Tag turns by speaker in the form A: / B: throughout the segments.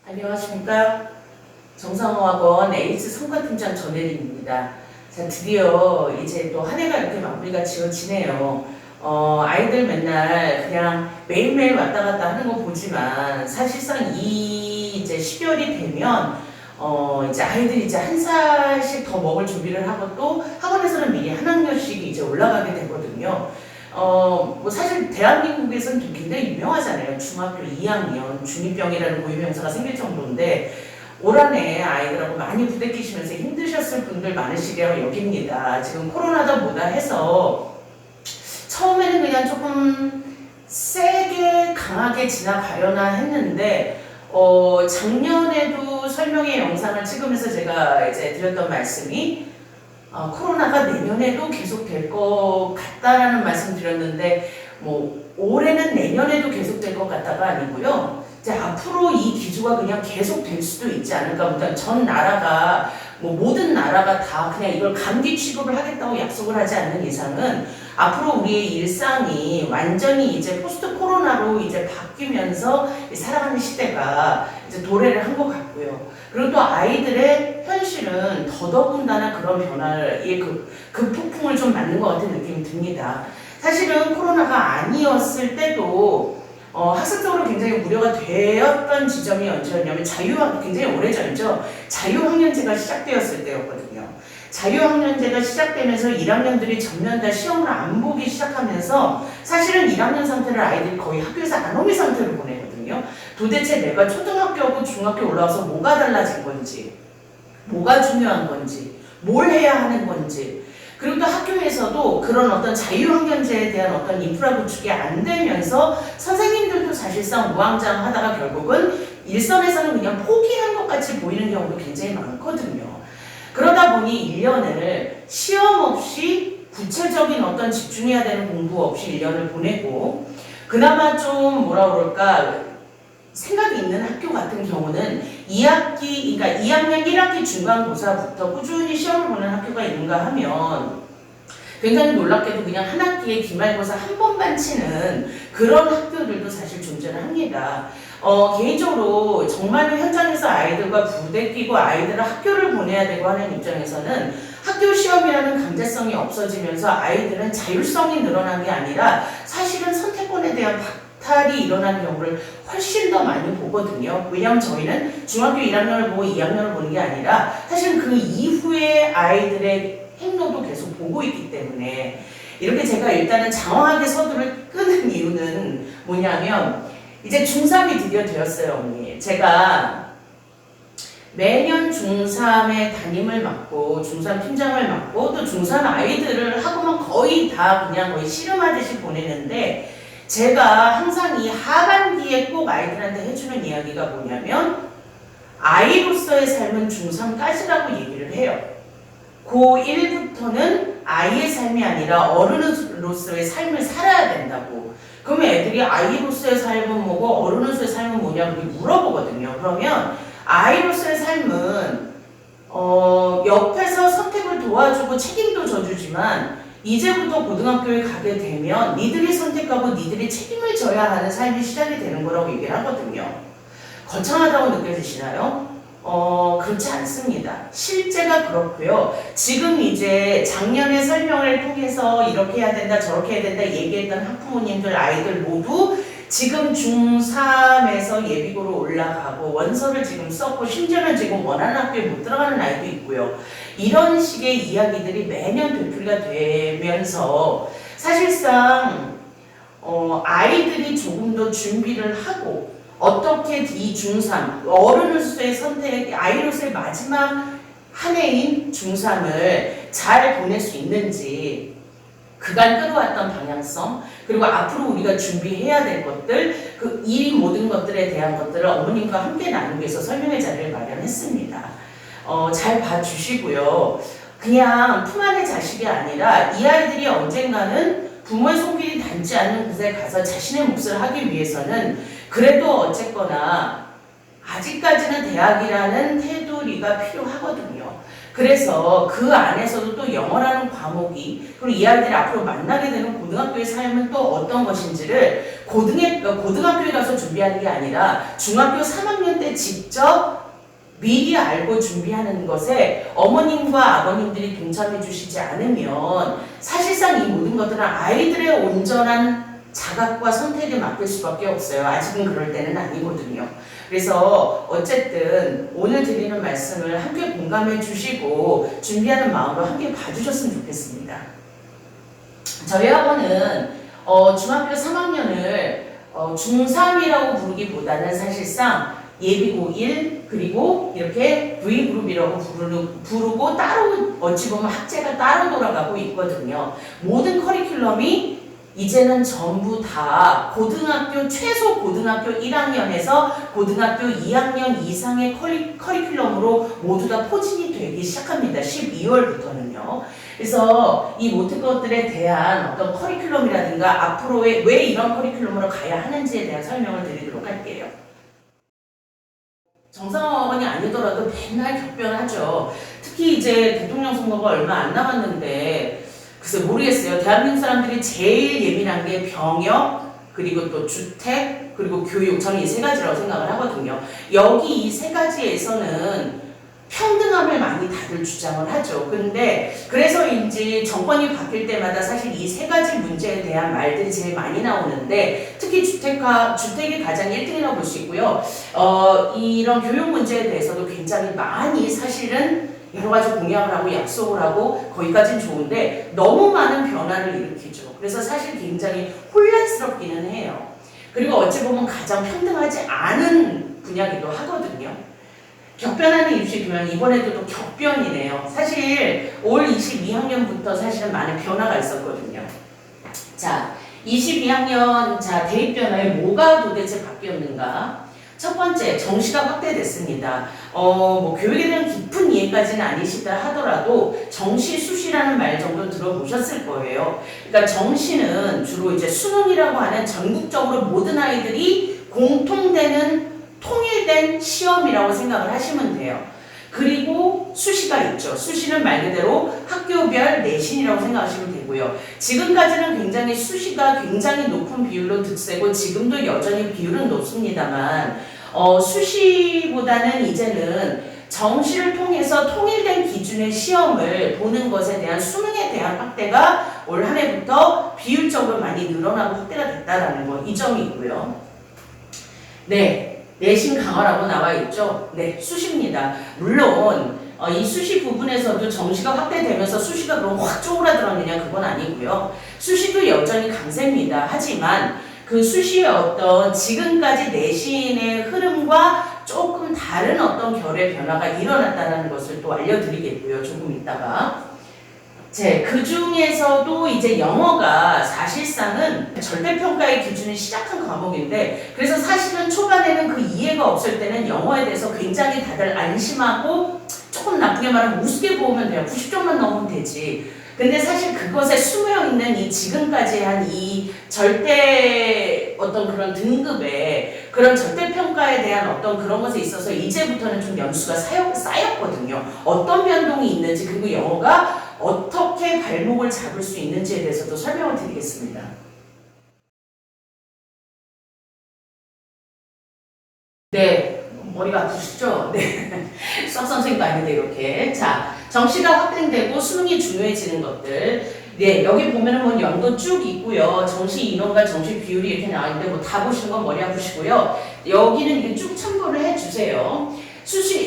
A: 안녕하십니까. 정상호학원 에이즈 성과팀장 전혜림입니다. 자, 드디어 이제 또 한 해가 이렇게 마무리가 지어지네요. 아이들 맨날 그냥 매일매일 왔다 갔다 하는 거 보지만 사실상 이제 12월이 되면 이제 아이들이 이제 한 살씩 더 먹을 준비를 하고 또 학원에서는 미리 한 학년씩 이제 올라가게 되거든요. 뭐 사실 대한민국에서는 좀 굉장히 유명하잖아요. 중학교 2학년 중2병이라는 고유명사가 생길 정도인데 올 한 해 아이들하고 많이 부대끼시면서 힘드셨을 분들 많으시리라고 여깁니다. 지금 코로나다 뭐다 해서 처음에는 그냥 조금 세게 강하게 지나가려나 했는데 작년에도 설명회 영상을 찍으면서 제가 이제 드렸던 말씀이 코로나가 내년에도 계속 될 것 같다라는 말씀 드렸는데 뭐 올해는 내년에도 계속 될 것 같다가 아니고요. 이제 앞으로 이 기조가 그냥 계속 될 수도 있지 않을까. 일단 전 나라가 뭐 모든 나라가 다 그냥 이걸 감기 취급을 하겠다고 약속을 하지 않는 이상은 앞으로 우리의 일상이 완전히 이제 포스트 코로나로 이제 바뀌면서 살아가는 시대가 이제 도래를 한 것 같고요. 그리고 또 아이들의 현실은 더더군다나 그런 변화의 그 폭풍을 좀 맞는 것 같은 느낌이 듭니다. 사실은 코로나가 아니었을 때도 학습적으로 굉장히 우려가 되었던 지점이 언제였냐면 굉장히 오래전이죠. 자유학년제가 시작되었을 때였거든요. 자유학년제가 시작되면서 1학년들이 전면 다 시험을 안 보기 시작하면서 사실은 1학년 상태를 아이들이 거의 학교에서 안 오는 상태로 보내거든요. 도대체 내가 초등학교하고 중학교 올라와서 뭐가 달라진 건지, 뭐가 중요한 건지, 뭘 해야 하는 건지, 그리고 또 학교에서도 그런 어떤 자유학년제에 대한 어떤 인프라 구축이 안 되면서 선생님들도 사실상 우왕좌왕하다가 결국은 일선에서는 그냥 포기한 것 같이 보이는 경우도 굉장히 많거든요. 그러다 보니 1년을 시험 없이 구체적인 어떤 집중해야 되는 공부 없이 1년을 보내고 그나마 좀 뭐라 그럴까 생각이 있는 학교 같은 경우는 2학기, 그러니까 2학년 1학기 중간고사부터 꾸준히 시험을 보는 학교가 있는가 하면 굉장히 놀랍게도 그냥 한 학기에 기말고사 한 번만 치는 그런 학교들도 사실 존재를 합니다. 개인적으로 정말 현장에서 아이들과 부대끼고 아이들을 학교를 보내야 되고 하는 입장에서는 학교 시험이라는 강제성이 없어지면서 아이들은 자율성이 늘어난 게 아니라 사실은 선택권에 대한 박탈이 일어나는 경우를 훨씬 더 많이 보거든요. 왜냐하면 저희는 중학교 1학년을 보고 2학년을 보는 게 아니라 사실은 그 이후에 아이들의 행동도 계속 보고 있기 때문에 이렇게 제가 일단은 장황하게 서두를 끄는 이유는 뭐냐면 이제 중3이 드디어 되었어요, 언니. 제가 매년 중3의 담임을 맡고 중3 팀장을 맡고 또 중3 아이들을 하고만 거의 다 그냥 거의 씨름하듯이 보내는데 제가 항상 이 하반기에 꼭 아이들한테 해주는 이야기가 뭐냐면 아이로서의 삶은 중3까지라고 얘기를 해요. 고1부터는 아이의 삶이 아니라 어른으로서의 삶을 살아야 된다고. 그러면 애들이 아이로서의 삶은 뭐고 어른으로서의 삶은 뭐냐고 물어보거든요. 그러면 아이로서의 삶은 옆에서 선택을 도와주고 책임도 져주지만 이제부터 고등학교에 가게 되면 니들이 선택하고 니들이 책임을 져야 하는 삶이 시작이 되는 거라고 얘기를 하거든요. 거창하다고 느껴지시나요? 그렇지 않습니다. 실제가 그렇고요. 지금 이제 작년에 설명을 통해서 이렇게 해야 된다, 저렇게 해야 된다 얘기했던 학부모님들, 아이들 모두 지금 중3에서 예비고로 올라가고 원서를 지금 썼고 심지어는 지금 원하는 학교에 못 들어가는 아이도 있고요. 이런 식의 이야기들이 매년 되풀이가 되면서 사실상 아이들이 조금 더 준비를 하고 어떻게 이 중3, 어른으로서의 선택, 아이로서의 마지막 한 해인 중3을 잘 보낼 수 있는지 그간 끌어왔던 방향성 그리고 앞으로 우리가 준비해야 될 것들 이 모든 것들에 대한 것들을 어머님과 함께 나누기 위해서 설명회 자리를 마련했습니다. 잘 봐주시고요. 그냥 품 안의 자식이 아니라 이 아이들이 언젠가는 부모의 손길이 닿지 않는 곳에 가서 자신의 몫을 하기 위해서는 그래도 어쨌거나 아직까지는 대학이라는 테두리가 필요하거든요. 그래서 그 안에서도 또 영어라는 과목이 그리고 이 아이들이 앞으로 만나게 되는 고등학교의 삶은 또 어떤 것인지를 고등학교에 가서 준비하는 게 아니라 중학교 3학년 때 직접 미리 알고 준비하는 것에 어머님과 아버님들이 동참해 주시지 않으면 사실상 이 모든 것들은 아이들의 온전한 자각과 선택에 맡길 수밖에 없어요. 아직은 그럴 때는 아니거든요. 그래서 어쨌든 오늘 드리는 말씀을 함께 공감해 주시고 준비하는 마음으로 함께 봐주셨으면 좋겠습니다. 저희 학원은 중학교 3학년을 중3이라고 부르기보다는 사실상 예비고 1 그리고 이렇게 V그룹이라고 부르고 따로 어찌 보면 학제가 따로 돌아가고 있거든요. 모든 커리큘럼이 이제는 전부 다 최소 고등학교 1학년에서 고등학교 2학년 이상의 커리큘럼으로 모두 다 포진이 되기 시작합니다. 12월부터는요. 그래서 이 모든 것들에 대한 어떤 커리큘럼이라든가 앞으로의 왜 이런 커리큘럼으로 가야 하는지에 대한 설명을 드리도록 할게요. 정상학원이 아니더라도 맨날 격변하죠. 특히 이제 대통령 선거가 얼마 안 남았는데 글쎄 모르겠어요. 대한민국 사람들이 제일 예민한 게 병역, 그리고 또 주택, 그리고 교육. 저는 이 세 가지라고 생각을 하거든요. 여기 이 세 가지에서는 평등함을 많이 다들 주장을 하죠. 근데 그래서인지 정권이 바뀔 때마다 사실 이 세 가지 문제에 대한 말들이 제일 많이 나오는데 특히 주택이 가장 1등이라고 볼 수 있고요. 이런 교육 문제에 대해서도 굉장히 많이 사실은 여러 가지 공약을 하고 약속을 하고 거기까지는 좋은데 너무 많은 변화를 일으키죠. 그래서 사실 굉장히 혼란스럽기는 해요. 그리고 어찌 보면 가장 평등하지 않은 분야기도 하거든요. 격변하는 입시 교양 이번에도 또 격변이네요. 사실 올 22학년부터 사실은 많은 변화가 있었거든요. 자, 22학년 대입 변화에 뭐가 도대체 바뀌었는가? 첫 번째, 정시가 확대됐습니다. 교육에 대한 깊은 이해까지는 아니시다 하더라도 정시, 수시라는 말 정도 들어보셨을 거예요. 그러니까 정시는 주로 이제 수능이라고 하는 전국적으로 모든 아이들이 공통되는 통일된 시험이라고 생각을 하시면 돼요. 그리고 수시가 있죠. 수시는 말 그대로 학교별 내신이라고 생각하시면 되고요. 지금까지는 굉장히 수시가 굉장히 높은 비율로 득세고 지금도 여전히 비율은 높습니다만 수시보다는 이제는 정시를 통해서 통일된 기준의 시험을 보는 것에 대한 수능에 대한 확대가 올 한 해부터 비율적으로 많이 늘어나고 확대가 됐다라는 거, 이 점이 있고요. 네. 내신 강화라고 나와 있죠. 네, 수시입니다. 물론 이 수시 부분에서도 정시가 확대되면서 수시가 그럼 확 쪼그라들었느냐 그건 아니고요. 수시도 여전히 강세입니다. 하지만 그 수시의 어떤 지금까지 내신의 흐름과 조금 다른 어떤 결의 변화가 일어났다는 것을 또 알려드리겠고요. 조금 있다가. 그 중에서도 이제 영어가 사실상은 절대평가의 기준을 시작한 과목인데 그래서 사실은 초반에는 그 이해가 없을 때는 영어에 대해서 굉장히 다들 안심하고 조금 나쁘게 말하면 우습게 보면 돼요. 90점만 넘으면 되지. 근데 사실 그것에 스며있는 이 지금까지 한 이 절대 어떤 그런 등급의 그런 절대평가에 대한 어떤 그런 것에 있어서 이제부터는 좀 연수가 쌓였거든요. 어떤 변동이 있는지 그리고 영어가 어떻게 발목을 잡을 수 있는지에 대해서도 설명을 드리겠습니다. 네, 머리가 아프시죠? 네, 수학 선생님도 아닌데 이렇게. 자, 정시가 확대되고 수능이 중요해지는 것들. 네, 여기 보면은 뭐 연도 쭉 있고요. 정시 인원과 정시 비율이 이렇게 나와있는데 뭐 다 보시는 건 머리 아프시고요. 여기는 이게 쭉 참고를 해주세요.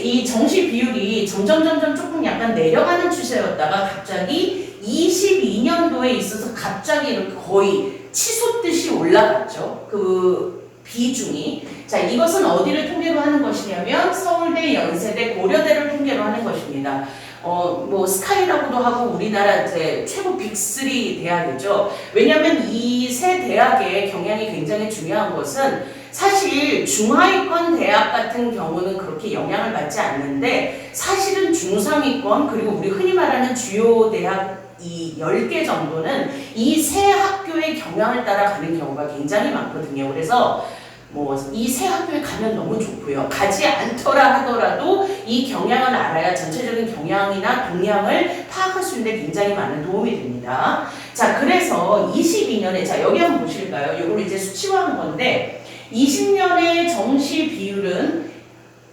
A: 이 정시 비율이 점점 조금 약간 내려가는 추세였다가 갑자기 22년도에 있어서 갑자기 이렇게 거의 치솟듯이 올라갔죠. 그 비중이. 자, 이것은 어디를 통계로 하는 것이냐면 서울대, 연세대, 고려대를 통계로 하는 것입니다. 뭐 스카이라고도 하고 우리나라 이제 최고 빅3 대학이죠. 왜냐하면 이 세 대학의 경향이 굉장히 중요한 것은 사실 중하위권 대학 같은 경우는 그렇게 영향을 받지 않는데 사실은 중상위권 그리고 우리 흔히 말하는 주요 대학 이 10개 정도는 이 세 학교의 경향을 따라 가는 경우가 굉장히 많거든요. 그래서 뭐 이 세 학교에 가면 너무 좋고요. 가지 않더라 하더라도 이 경향을 알아야 전체적인 경향이나 동향을 파악할 수 있는 데 굉장히 많은 도움이 됩니다. 자, 그래서 22년에, 자, 여기 한번 보실까요? 이걸 이제 수치화한 건데, 20년의 정시 비율은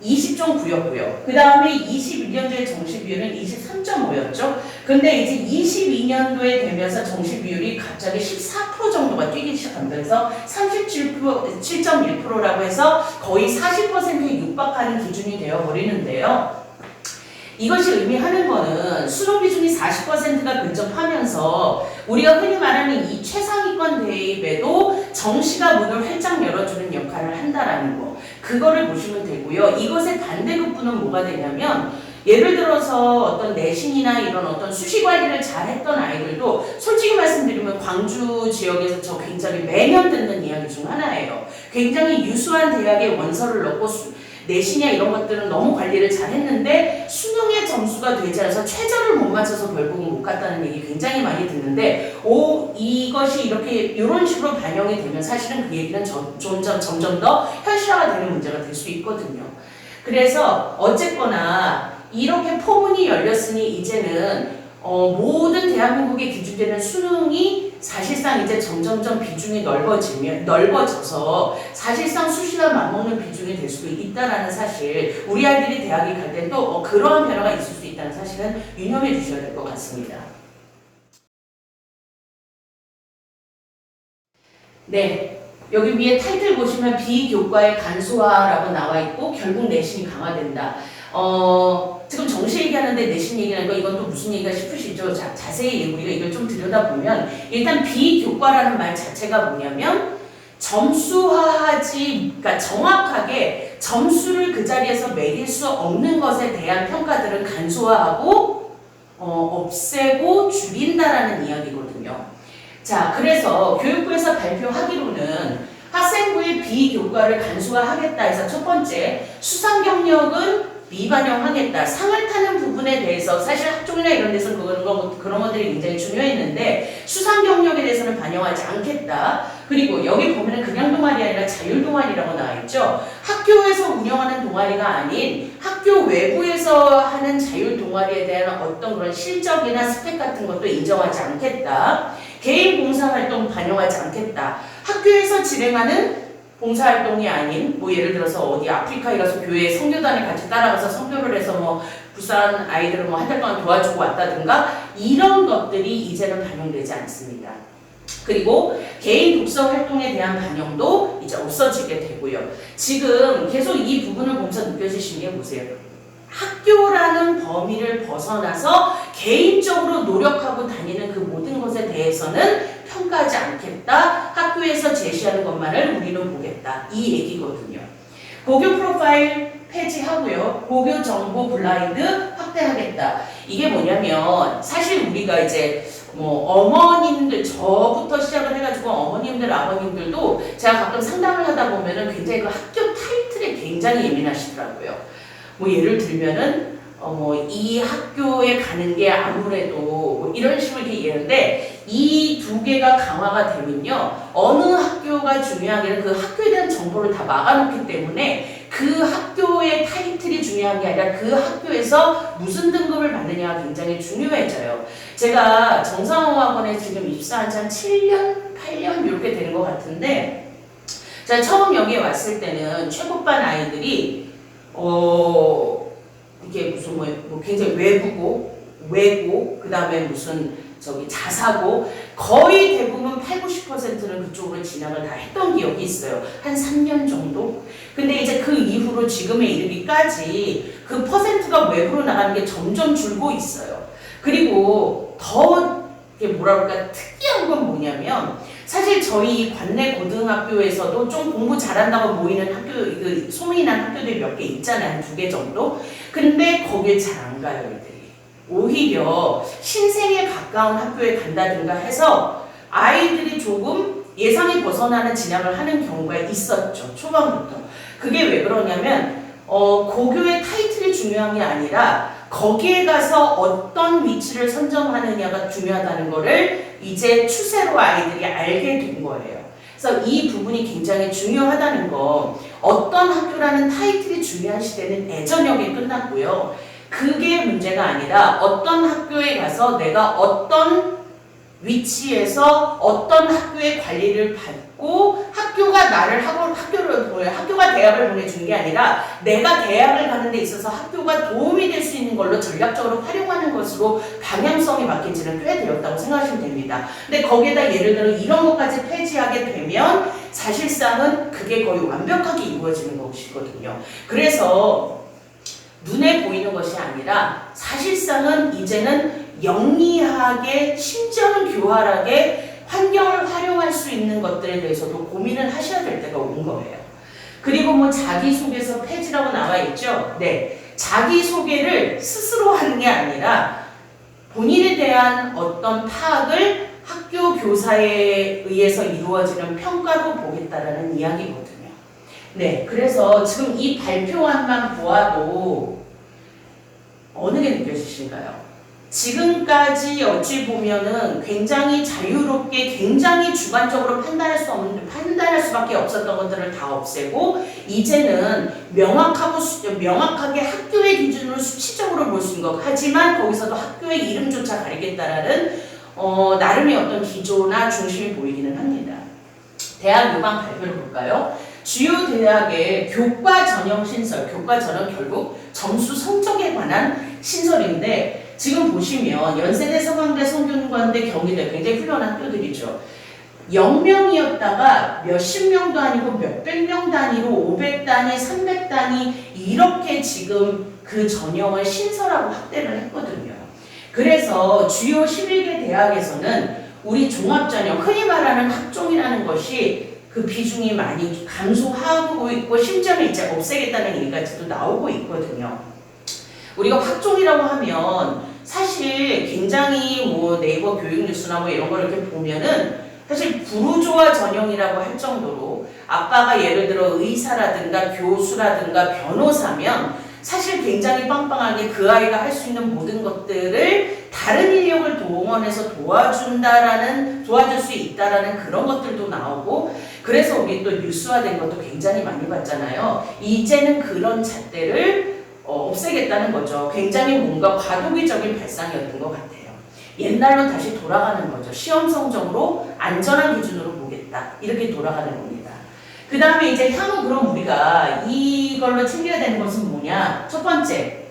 A: 20.9였고요. 그 다음에 21년도의 정시 비율은 23.5였죠. 근데 이제 22년도에 되면서 정시 비율이 갑자기 14% 정도가 뛰기 시작합니다. 그래서 37.1%라고 해서 거의 40%에 육박하는 기준이 되어버리는데요. 이것이 의미하는 거는 수능 비중이 40%가 근접하면서 우리가 흔히 말하는 이 최상위권 대입에도 정시가 문을 활짝 열어주는 역할을 한다라는 거. 그거를 보시면 되고요. 이것의 반대급부는 뭐가 되냐면 예를 들어서 어떤 내신이나 이런 어떤 수시 관리를 잘 했던 아이들도 솔직히 말씀드리면 광주 지역에서 저 굉장히 매년 듣는 이야기 중 하나예요. 굉장히 유수한 대학에 원서를 넣고 내신이나 이런 것들은 너무 관리를 잘 했는데 수능의 점수가 되지 않아서 최저를 못 맞춰서 결국은 못 갔다는 얘기 굉장히 많이 듣는데 이것이 이렇게 이런 식으로 반영이 되면 사실은 그 얘기는 점점 더 현실화가 되는 문제가 될 수 있거든요. 그래서 어쨌거나 이렇게 포문이 열렸으니 이제는 모든 대한민국에 기준되는 수능이 사실상 이제 점점점 비중이 넓어져서 사실상 수시와 맞먹는 비중이 될 수도 있다는 사실, 우리 아이들이 대학에 갈 때 또 그러한 변화가 있을 수 있다는 사실은 유념해 주셔야 될 것 같습니다. 네, 여기 위에 타이틀 보시면 비교과의 간소화라고 나와 있고 결국 내신이 강화된다. 지금 정시 얘기하는데 내신 얘기하는 거 이건 또 무슨 얘기가 싶으시죠? 자세히 우리가 이걸 좀 들여다보면 일단 비교과라는 말 자체가 뭐냐면 점수화하지, 그러니까 정확하게 점수를 그 자리에서 매길 수 없는 것에 대한 평가들은 간소화하고 없애고 줄인다라는 이야기거든요. 자, 그래서 교육부에서 발표하기로는 학생부의 비교과를 간소화하겠다 해서 첫 번째, 수상 경력은 미반영하겠다. 상을 타는 부분에 대해서 사실 학종이나 이런 데서는 그런 것들이 굉장히 중요했는데 수상 경력에 대해서는 반영하지 않겠다. 그리고 여기 보면은 그냥 동아리 아니라 자율 동아리라고 나와 있죠. 학교에서 운영하는 동아리가 아닌 학교 외부에서 하는 자율 동아리에 대한 어떤 그런 실적이나 스펙 같은 것도 인정하지 않겠다. 개인 봉사활동 반영하지 않겠다. 학교에서 진행하는 봉사활동이 아닌 뭐 예를 들어서 어디 아프리카에 가서 교회 선교단에 같이 따라가서 선교를 해서 뭐 부산 아이들을 뭐 한 달 동안 도와주고 왔다든가 이런 것들이 이제는 반영되지 않습니다. 그리고 개인 독서 활동에 대한 반영도 이제 없어지게 되고요. 지금 계속 이 부분을 보면서 느껴지시는 게 보세요. 학교라는 범위를 벗어나서 개인적으로 노력하고 다니는 그 모든 것에 대해서는 평가하지 않겠다. 학교에서 제시하는 것만을 우리는 보겠다. 이 얘기거든요. 고교 프로파일 폐지하고요. 고교 정보 블라인드 확대하겠다. 이게 뭐냐면 사실 우리가 이제 뭐 어머님들 저부터 시작을 해가지고 어머님들 아버님들도 제가 가끔 상담을 하다 보면은 굉장히 그 학교 타이틀에 굉장히 예민하시더라고요. 뭐 예를 들면은 이 학교에 가는 게 아무래도 뭐 이런 식으로 이렇게 얘기하는데 이 두 개가 강화가 되면요 어느 학교가 중요한 게 그 학교에 대한 정보를 다 막아놓기 때문에 그 학교의 타이틀이 중요한 게 아니라 그 학교에서 무슨 등급을 받느냐가 굉장히 중요해져요. 제가 정상호학원에 지금 입사한 지 한 7년, 8년 이렇게 되는 것 같은데 제가 처음 여기에 왔을 때는 최고반 아이들이 이게 무슨 뭐 굉장히 외고 그 다음에 무슨 자사고 거의 대부분 80~90%는 그쪽으로 진학을 다 했던 기억이 있어요. 한 3년 정도? 근데 이제 그 이후로 지금에 이르기까지 그 퍼센트가 외부로 나가는 게 점점 줄고 있어요. 그리고 더 이게 뭐라 그럴까 특이한 건 뭐냐면 사실 저희 관내 고등학교에서도 좀 공부 잘한다고 모이는 학교, 그 소문이 난 학교들이 몇 개 있잖아요. 한 2개 정도. 근데 거길 잘 안 가요, 애들이. 오히려 신생에 가까운 학교에 간다든가 해서 아이들이 조금 예상에 벗어나는 진학을 하는 경우가 있었죠. 초반부터. 그게 왜 그러냐면 고교의 타이틀이 중요한 게 아니라 거기에 가서 어떤 위치를 선점하느냐가 중요하다는 거를 이제 추세로 아이들이 알게 된 거예요. 그래서 이 부분이 굉장히 중요하다는 거. 어떤 학교라는 타이틀이 중요한 시대는 예전역에 끝났고요. 그게 문제가 아니라 어떤 학교에 가서 내가 어떤 위치에서 어떤 학교의 관리를 받고 학교가 학교가 대학을 보내준 게 아니라 내가 대학을 가는 데 있어서 학교가 도움이 될 수 있는 걸로 전략적으로 활용하는 것으로 방향성이 바뀐 지는 꽤 되었다고 생각하시면 됩니다. 근데 거기에다 예를 들어 이런 것까지 폐지하게 되면 사실상은 그게 거의 완벽하게 이루어지는 것이거든요. 그래서 눈에 보이는 것이 아니라 사실상은 이제는 영리하게 심지어는 교활하게 환경을 활용할 수 있는 것들에 대해서도 고민을 하셔야 될 때가 온 거예요. 그리고 뭐 자기소개서 폐지라고 나와 있죠. 네, 자기소개를 스스로 하는 게 아니라 본인에 대한 어떤 파악을 학교 교사에 의해서 이루어지는 평가로 보겠다라는 이야기거든요. 네, 그래서 지금 이 발표안만 보아도 어느 게 느껴지실까요? 지금까지 어찌 보면은 굉장히 자유롭게, 굉장히 주관적으로 판단할 수밖에 없었던 것들을 다 없애고, 이제는 명확하게 학교의 기준으로 수치적으로 볼 수 있는 것. 하지만 거기서도 학교의 이름조차 가리겠다라는, 나름의 어떤 기조나 중심이 보이기는 합니다. 대학 유방 발표를 볼까요? 주요 대학의 교과 전형 신설, 교과 전형 결국 점수 성적에 관한 신설인데, 지금 보시면 연세대, 서강대, 성균관대, 경희대 굉장히 훌륭한 학교들이죠. 0명이었다가 몇십 명도 아니고 몇백 명 단위로 500단위, 300단위 이렇게 지금 그 전형을 신설하고 확대를 했거든요. 그래서 주요 11개 대학에서는 우리 종합전형, 흔히 말하는 학종이라는 것이 그 비중이 많이 감소하고 있고, 심지어는 이제 없애겠다는 얘기까지도 나오고 있거든요. 우리가 학종이라고 하면 사실 굉장히 뭐 네이버 교육뉴스나 뭐 이런 걸 이렇게 보면은 사실 부르조아 전형이라고 할 정도로, 아빠가 예를 들어 의사라든가 교수라든가 변호사면 사실 굉장히 빵빵하게 그 아이가 할 수 있는 모든 것들을 다른 인력을 동원해서 도와줄 수 있다라는 그런 것들도 나오고, 그래서 우리 또 뉴스화된 것도 굉장히 많이 봤잖아요. 이제는 그런 잣대를 없애겠다는 거죠. 굉장히 뭔가 과도기적인 발상이었던 것 같아요. 옛날로 다시 돌아가는 거죠. 시험 성적으로 안전한 기준으로 보겠다. 이렇게 돌아가는 겁니다. 그 다음에 이제 향후 그럼 우리가 이걸로 챙겨야 되는 것은 뭐냐? 첫 번째,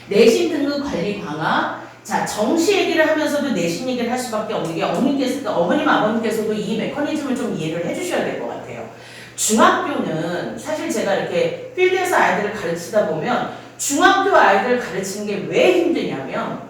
A: 내신 등급 관리 강화. 자, 정시 얘기를 하면서도 내신 얘기를 할 수밖에 없는 게 어머님, 아버님께서도 이 메커니즘을 좀 이해를 해주셔야 될 것 같아요. 중학교는 사실 제가 이렇게 필드에서 아이들을 가르치다 보면 중학교 아이들을 가르치는 게 왜 힘드냐면,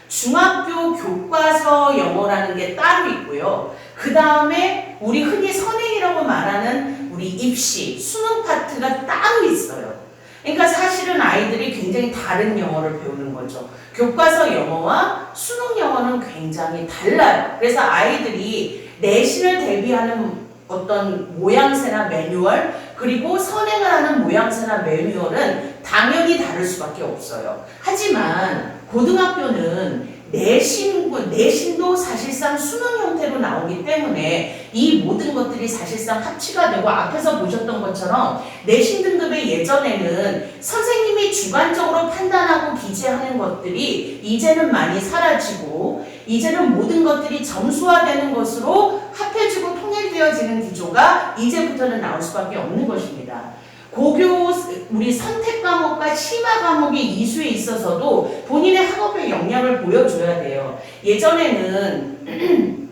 A: 중학교 교과서 영어라는 게 따로 있고요. 그 다음에 우리 흔히 선행이라고 말하는 우리 입시, 수능 파트가 따로 있어요. 그러니까 사실은 아이들이 굉장히 다른 영어를 배우는 거죠. 교과서 영어와 수능 영어는 굉장히 달라요. 그래서 아이들이 내신을 대비하는 어떤 모양새나 매뉴얼, 그리고 선행을 하는 모양새나 매뉴얼은 당연히 다를 수밖에 없어요. 하지만 고등학교는 내신도 사실상 수능 형태로 나오기 때문에 이 모든 것들이 사실상 합치가 되고, 앞에서 보셨던 것처럼 내신 등급의 예전에는 선생님이 주관적으로 판단하고 기재하는 것들이 이제는 많이 사라지고, 이제는 모든 것들이 점수화되는 것으로 합해지고 통일되어지는 구조가 이제부터는 나올 수밖에 없는 것입니다. 고교 우리 선택 과목과 심화 과목의 이수에 있어서도 본인의 학업의 역량을 보여줘야 돼요. 예전에는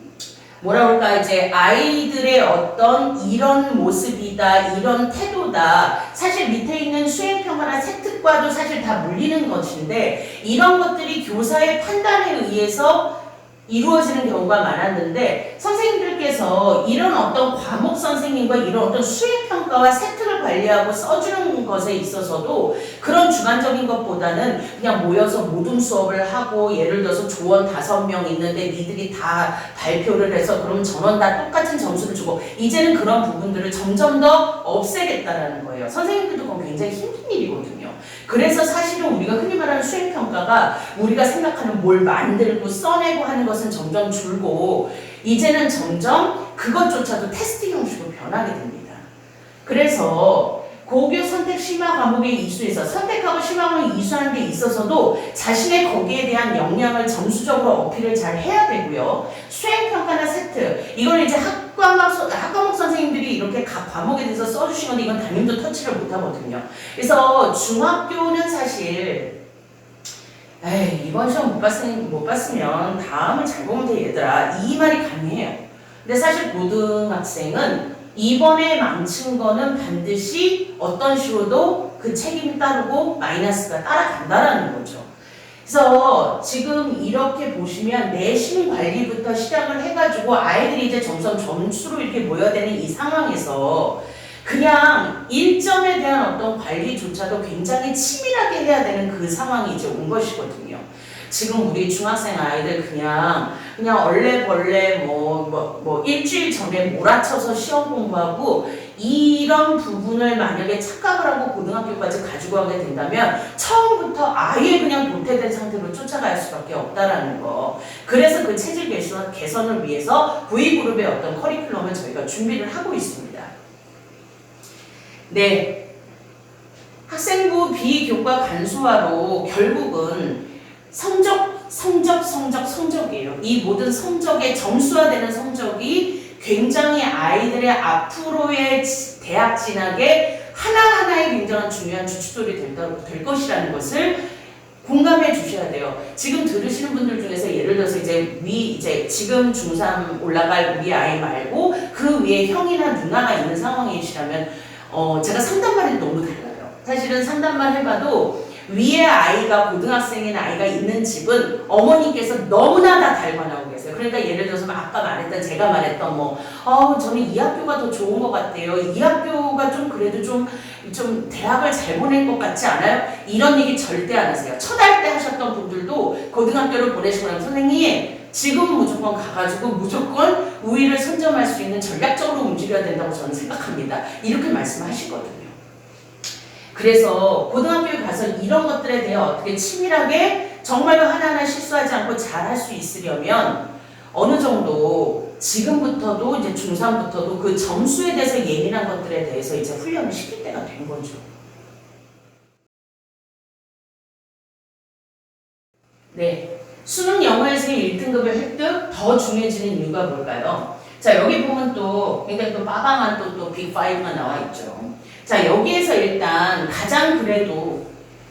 A: 뭐라 그럴까, 이제 아이들의 어떤 이런 모습이다, 이런 태도다, 사실 밑에 있는 수행평가나 세특과도 사실 다 물리는 것인데, 이런 것들이 교사의 판단에 의해서 이루어지는 경우가 많았는데, 선생님들께서 이런 어떤 과목 선생님과 이런 어떤 수행평가와 세특을 관리하고 써주는 것에 있어서도 그런 주관적인 것보다는 그냥 모여서 모둠 수업을 하고, 예를 들어서 조원 5명 있는데 니들이 다 발표를 해서 그럼 전원 다 똑같은 점수를 주고, 이제는 그런 부분들을 점점 더 없애겠다라는 거예요. 선생님들도 그건 굉장히 힘든 일이거든요. 그래서 사실은 우리가 흔히 말하는 수행평가가 우리가 생각하는 뭘 만들고 써내고 하는 것은 점점 줄고, 이제는 점점 그것조차도 테스트 형식으로 변하게 됩니다. 그래서 고교 선택 심화 과목에 이수해서 선택하고 심화 과목 이수하는 데 있어서도 자신의 거기에 대한 역량을 점수적으로 어필을 잘 해야 되고요. 수행평가나 세트 이걸 이제 학과목 선생님들이 이렇게 각 과목에 대해서 써주신 건데 이건 담임도 터치를 못하거든요. 그래서 중학교는 사실 이번 시험 못 봤으면 다음을 잘 보면 돼 얘들아, 이 말이 가능해요. 근데 사실 고등학생은 이번에 망친 거는 반드시 어떤 식으로도 그 책임이 따르고 마이너스가 따라간다라는 거죠. 그래서 지금 이렇게 보시면 내신 관리부터 시작을 해가지고 아이들이 이제 점수로 이렇게 모여드는 이 상황에서 그냥 1점에 대한 어떤 관리조차도 굉장히 치밀하게 해야 되는 그 상황이 이제 온 것이거든요. 지금 우리 중학생 아이들 그냥 얼레벌레 일주일 전에 몰아쳐서 시험 공부하고 이런 부분을 만약에 착각을 하고 고등학교까지 가지고 가게 된다면 처음부터 아예 그냥 도태된 상태로 쫓아갈 수밖에 없다라는 거. 그래서 그 체질 개선을 위해서 V그룹의 어떤 커리큘럼을 저희가 준비를 하고 있습니다. 네, 학생부 비교과 간소화로 결국은 성적이에요. 이 모든 성적의 점수화되는 성적이 굉장히 아이들의 앞으로의 대학 진학에 하나하나의 굉장한 중요한 주춧돌이 될 것이라는 것을 공감해 주셔야 돼요. 지금 들으시는 분들 중에서 예를 들어서 이제 지금 중3 올라갈 우리 아이 말고 그 위에 형이나 누나가 있는 상황이시라면 제가 상담만 해도 너무 달라요. 사실은 상담만 해봐도 위에 아이가 고등학생인 아이가 있는 집은 어머니께서 너무나 다 달관하고 계세요. 그러니까 예를 들어서 아까 제가 말했던 저는 이 학교가 더 좋은 것 같아요. 이 학교가 좀 그래도 좀 대학을 잘 보낼 것 같지 않아요? 이런 얘기 절대 안 하세요. 첫할 때 하셨던 분들도 고등학교를 보내시고 나면 선생님 지금 무조건 가가지고 무조건 우위를 선점할 수 있는 전략적으로 움직여야 된다고 저는 생각합니다. 이렇게 말씀하시거든요. 그래서 고등학교에 가서 이런 것들에 대해 어떻게 치밀하게 정말로 하나하나 실수하지 않고 잘 할 수 있으려면 어느 정도 지금부터도 이제 중3부터도 그 점수에 대해서 예민한 것들에 대해서 이제 훈련을 시킬 때가 된 거죠. 네. 수능 영어에서의 1등급의 획득 더 중요해지는 이유가 뭘까요? 자, 여기 보면 또 굉장히 또 빠방한 또 빅5가 나와 있죠. 자, 여기에서 일단 가장 그래도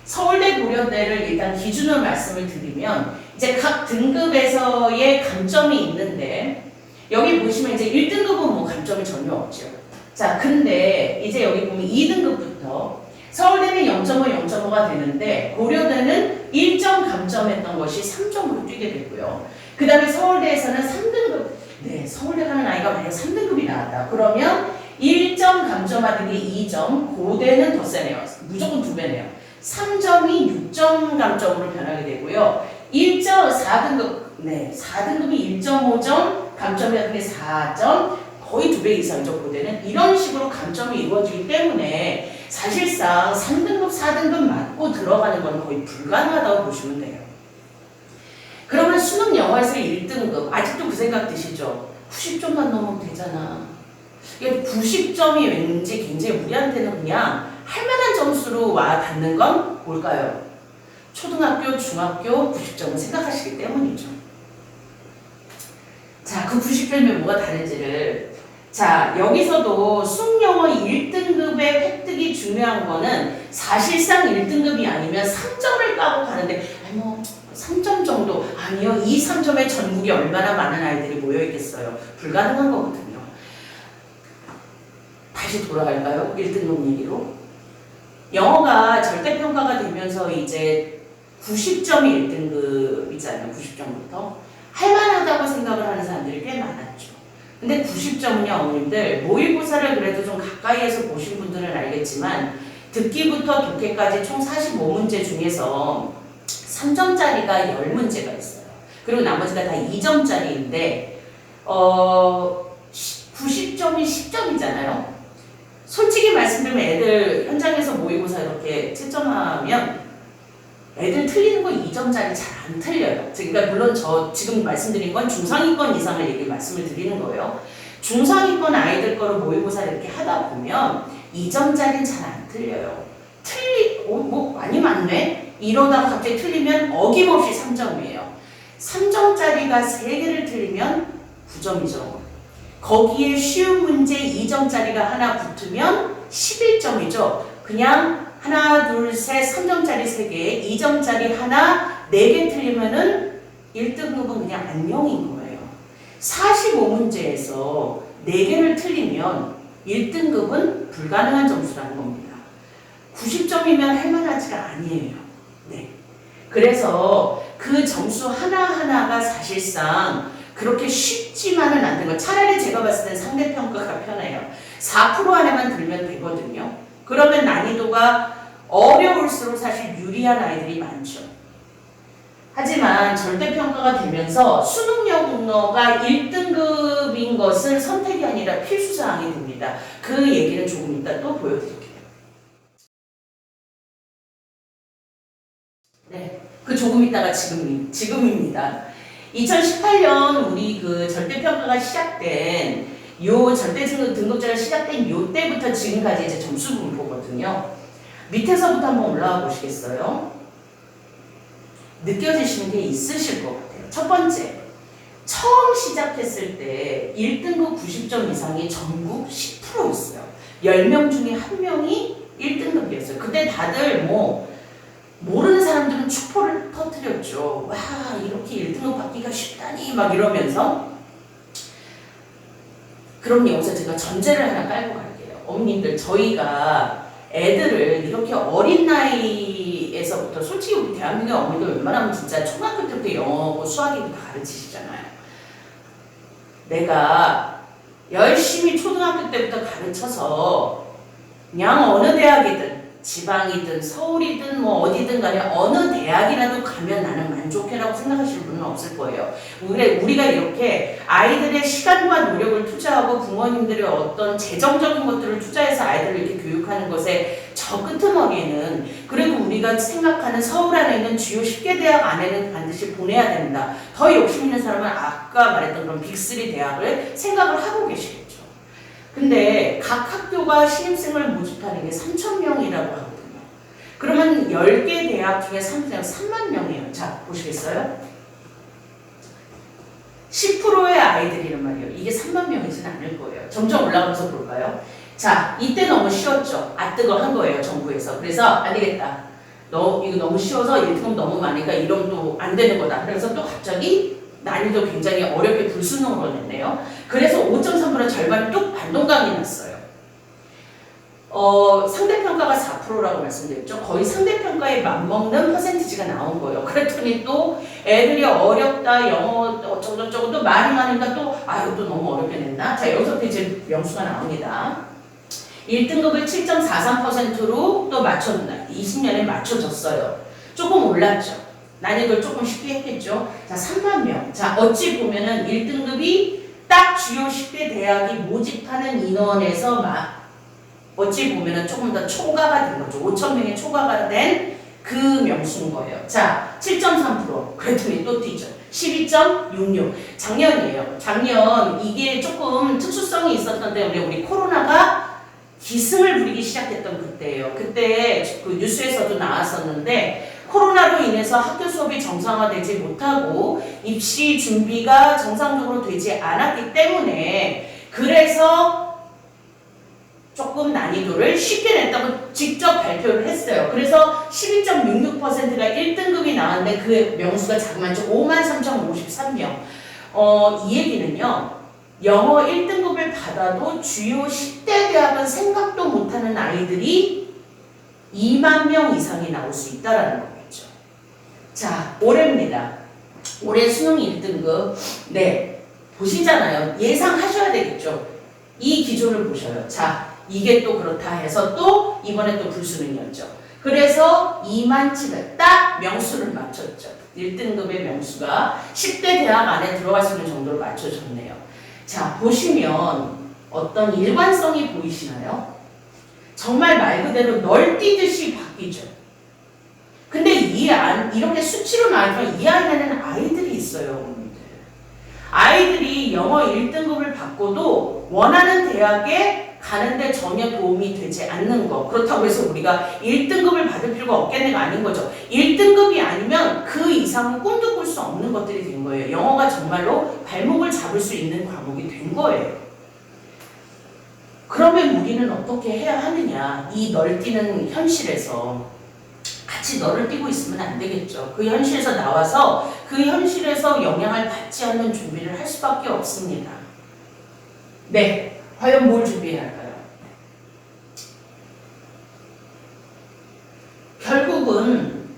A: 서울대 고려대를 일단 기준으로 말씀을 드리면 이제 각 등급에서의 감점이 있는데 여기 보시면 이제 1등급은 감점이 전혀 없죠. 자, 근데 이제 여기 보면 2등급부터 서울대는 0.5, 0.5가 되는데 고려대는 1점 감점했던 것이 3점으로 뛰게 됐고요. 그 다음에 서울대에서는 3등급, 서울대 가는 아이가 만약 3등급이 나왔다. 그러면 1점 감점하던 게 2점, 고대는 더 세네요. 무조건 2배네요. 3점이 6점 감점으로 변하게 되고요. 4등급, 4등급이 1.5점, 감점하던 게 4점, 거의 2배 이상이죠, 고대는. 이런 식으로 감점이 이루어지기 때문에 사실상 3등급, 4등급 맞고 들어가는 건 거의 불가능하다고 보시면 돼요. 그러면 수능 영어에서 1등급, 아직도 그 생각 드시죠? 90점만 넘으면 되잖아. 90점이 왠지 굉장히 우리한테는 그냥 할 만한 점수로 와 닿는 건 뭘까요? 초등학교, 중학교 90점을 생각하시기 때문이죠. 자, 그 90점이 뭐가 다른지를 자, 여기서도 수능영어 1등급의 획득이 중요한 거는 사실상 1등급이 아니면 3점을 까고 가는데 3점 정도 아니요. 이 3점에 전국에 얼마나 많은 아이들이 모여있겠어요. 불가능한 거거든요. 다시 돌아갈까요? 1등급 얘기로. 영어가 절대평가가 되면서 이제 90점이 1등급이잖아요. 90점부터. 할만하다고 생각을 하는 사람들이 꽤 많았죠. 근데 90점은요, 어머님들, 모의고사를 그래도 좀 가까이에서 보신 분들은 알겠지만, 듣기부터 독해까지 총 45문제 중에서 3점짜리가 10문제가 있어요. 그리고 나머지가 다 2점짜리인데, 90점이 10점이잖아요. 솔직히 말씀드리면 애들 현장에서 모의고사 이렇게 채점하면 애들 틀리는 거 2점짜리 잘 안 틀려요. 그러니까 물론 저 지금 말씀드린 건 중상위권 이상을 말씀을 드리는 거예요. 중상위권 아이들 거를 모의고사를 이렇게 하다 보면 2점짜리는 잘 안 틀려요. 뭐 많이 맞네? 이러다가 갑자기 틀리면 어김없이 3점이에요. 3점짜리가 3개를 틀리면 9점이죠. 거기에 쉬운 문제 2점짜리가 하나 붙으면 11점이죠. 그냥 하나, 둘, 셋, 3점짜리 3개, 2점짜리 하나, 4개 틀리면은 1등급은 그냥 안녕인 거예요. 45문제에서 4개를 틀리면 1등급은 불가능한 점수라는 겁니다. 90점이면 할만하지가 아니에요. 네. 그래서 그 점수 하나하나가 사실상 그렇게 쉽지만은 않는 거. 차라리 제가 봤을 땐 상대평가가 편해요. 4% 안에만 들면 되거든요. 그러면 난이도가 어려울수록 사실 유리한 아이들이 많죠. 하지만 절대평가가 되면서 수능 영어가 1등급인 것은 선택이 아니라 필수사항이 됩니다. 그 얘기는 조금 이따 또 보여드릴게요. 네, 그 조금 이따가 지금입니다. 2018년 우리 그 절대평가가 시작된 절대 등급제가 시작된 요 때부터 지금까지 이제 점수 분포거든요. 밑에서부터 한번 올라가 보시겠어요? 느껴지시는 게 있으실 것 같아요. 첫 번째, 처음 시작했을 때 1등급 90점 이상이 전국 10%였어요. 10명 중에 1명이 1등급이었어요. 그때 다들 모르는 사람들은 축포를 터뜨렸죠. 와, 이렇게 1등급 받기가 쉽다니 막 이러면서. 그럼 여기서 제가 전제를 하나 깔고 갈게요. 어머님들, 저희가 애들을 이렇게 어린 나이에서부터, 솔직히 우리 대한민국 어머니들 웬만하면 진짜 초등학교 때부터 영어고 수학이고 다 가르치시잖아요. 내가 열심히 초등학교 때부터 가르쳐서 그냥 어느 대학이든 지방이든 서울이든 어디든 간에 어느 대학이라도 가면 나는 만족해라고 생각하시는 분은 없을 거예요. 우리가 이렇게 아이들의 시간과 노력을 투자하고 부모님들의 어떤 재정적인 것들을 투자해서 아이들을 이렇게 교육하는 것에 저 끄트머리에는 그래도 우리가 생각하는 서울 안에 있는 주요 10개 대학 안에는 반드시 보내야 된다. 더 욕심 있는 사람은 아까 말했던 그런 빅3 대학을 생각을 하고 계시겠죠. 근데 각 학교가 신입생을 모집하는 게 3,000명이라고 하거든요. 그러면 10개 대학 중에 3만 명이에요. 자, 보시겠어요? 10%의 아이들이란 말이에요. 이게 3만 명이지는 않을 거예요. 점점 올라가면서 볼까요? 자, 이때 너무 쉬웠죠. 뜨거 한 거예요, 정부에서. 그래서 안 되겠다. 이거 너무 쉬워서 1등급 너무 많으니까 이러면 또 안 되는 거다. 그래서 또 갑자기 난이도 굉장히 어렵게 불수능으로 냈네요. 그래서 5.3% 절반 뚝 반동감이 났어요. 상대평가가 4%라고 말씀드렸죠. 거의 상대평가에 맞먹는 퍼센티지가 나온 거예요. 그랬더니 또 애들이 어렵다, 영어 어쩌고저쩌고 또 말이 많으니까 또 또 너무 어렵게 냈나? 자, 여기서부터 이제 명수가 나옵니다. 1등급을 7.43%로 또 20년에 맞춰졌어요. 조금 올랐죠. 난이도를 조금 쉽게 했겠죠. 자, 3만 명. 자, 어찌 보면은 1등급이 딱 주요 10개 대학이 모집하는 인원에서 어찌 보면은 조금 더 초과가 된 거죠. 5,000명의 초과가 된 그 명수인 거예요. 자, 7.3%. 그랬더니 또 뛰죠. 12.66. 작년이에요. 작년 이게 조금 특수성이 있었는데 우리 코로나가 기승을 부리기 시작했던 그때예요. 그때 그 뉴스에서도 나왔었는데 코로나로 인해서 학교 수업이 정상화되지 못하고 입시 준비가 정상적으로 되지 않았기 때문에 그래서 조금 난이도를 쉽게 냈다고 직접 발표를 했어요. 그래서 12.66%가 1등급이 나왔는데 그 명수가 자그마치 53,053명. 이 얘기는요. 영어 1등급을 받아도 주요 10대 대학은 생각도 못하는 아이들이 2만 명 이상이 나올 수 있다는 거겠죠. 자, 올해입니다. 올해 수능 1등급. 네, 보시잖아요. 예상하셔야 되겠죠. 이 기준을 보셔요. 자, 이게 또 그렇다 해서 또 이번에 또 불수능이었죠. 그래서 2만 7을 딱 명수를 맞췄죠. 1등급의 명수가 10대 대학 안에 들어갈 수 있는 정도로 맞춰졌네요. 자, 보시면 어떤 일관성이 보이시나요? 정말 말 그대로 널뛰듯이 바뀌죠. 근데 이렇게 수치로 나오지만 이 안에는 아이들이 있어요. 아이들이 영어 1등급을 받고도 원하는 대학에 가는데 전혀 도움이 되지 않는 거. 그렇다고 해서 우리가 1등급을 받을 필요가 없겠네가 아닌 거죠. 1등급이 아니면 그 이상은 꿈도 꿀 수 없는 것들이 된 거예요. 영어가 정말로 발목을 잡을 수 있는 과목이 된 거예요. 그러면 우리는 어떻게 해야 하느냐. 이 널뛰는 현실에서 같이 널을 뛰고 있으면 안 되겠죠. 그 현실에서 나와서 그 현실에서 영향을 받지 않는 준비를 할 수밖에 없습니다. 네, 과연 뭘 준비해야 할까요? 결국은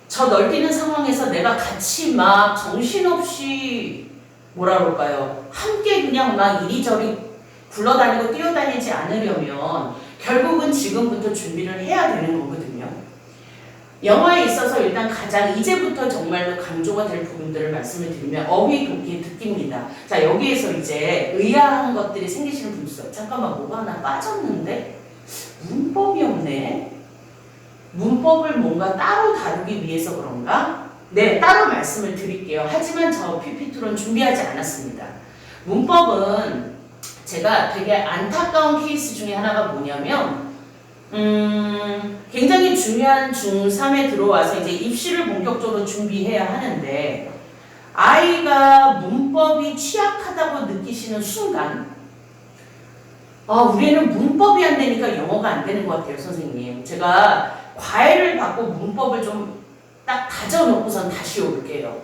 A: 저 널뛰는 상황에서 내가 같이 막 정신없이 뭐라 그럴까요? 함께 그냥 막 이리저리 굴러다니고 뛰어다니지 않으려면 결국은 지금부터 준비를 해야 되는 거거든요. 영어에 있어서 일단 가장 이제부터 정말로 강조가 될 부분들을 말씀을 드리면 어휘, 독해, 듣기입니다. 자, 여기에서 이제 의아한 것들이 생기시는 분들 있어요. 잠깐만, 뭐가 하나 빠졌는데? 문법이 없네? 문법을 뭔가 따로 다루기 위해서 그런가? 네, 따로 말씀을 드릴게요. 하지만 저 PPT로는 준비하지 않았습니다. 문법은 제가 되게 안타까운 케이스 중에 하나가 뭐냐면 굉장히 중요한 중3에 들어와서 이제 입시를 본격적으로 준비해야 하는데 아이가 문법이 취약하다고 느끼시는 순간 우리 애는 문법이 안 되니까 영어가 안 되는 것 같아요, 선생님. 제가 과외를 받고 문법을 좀 딱 다져놓고선 다시 올게요.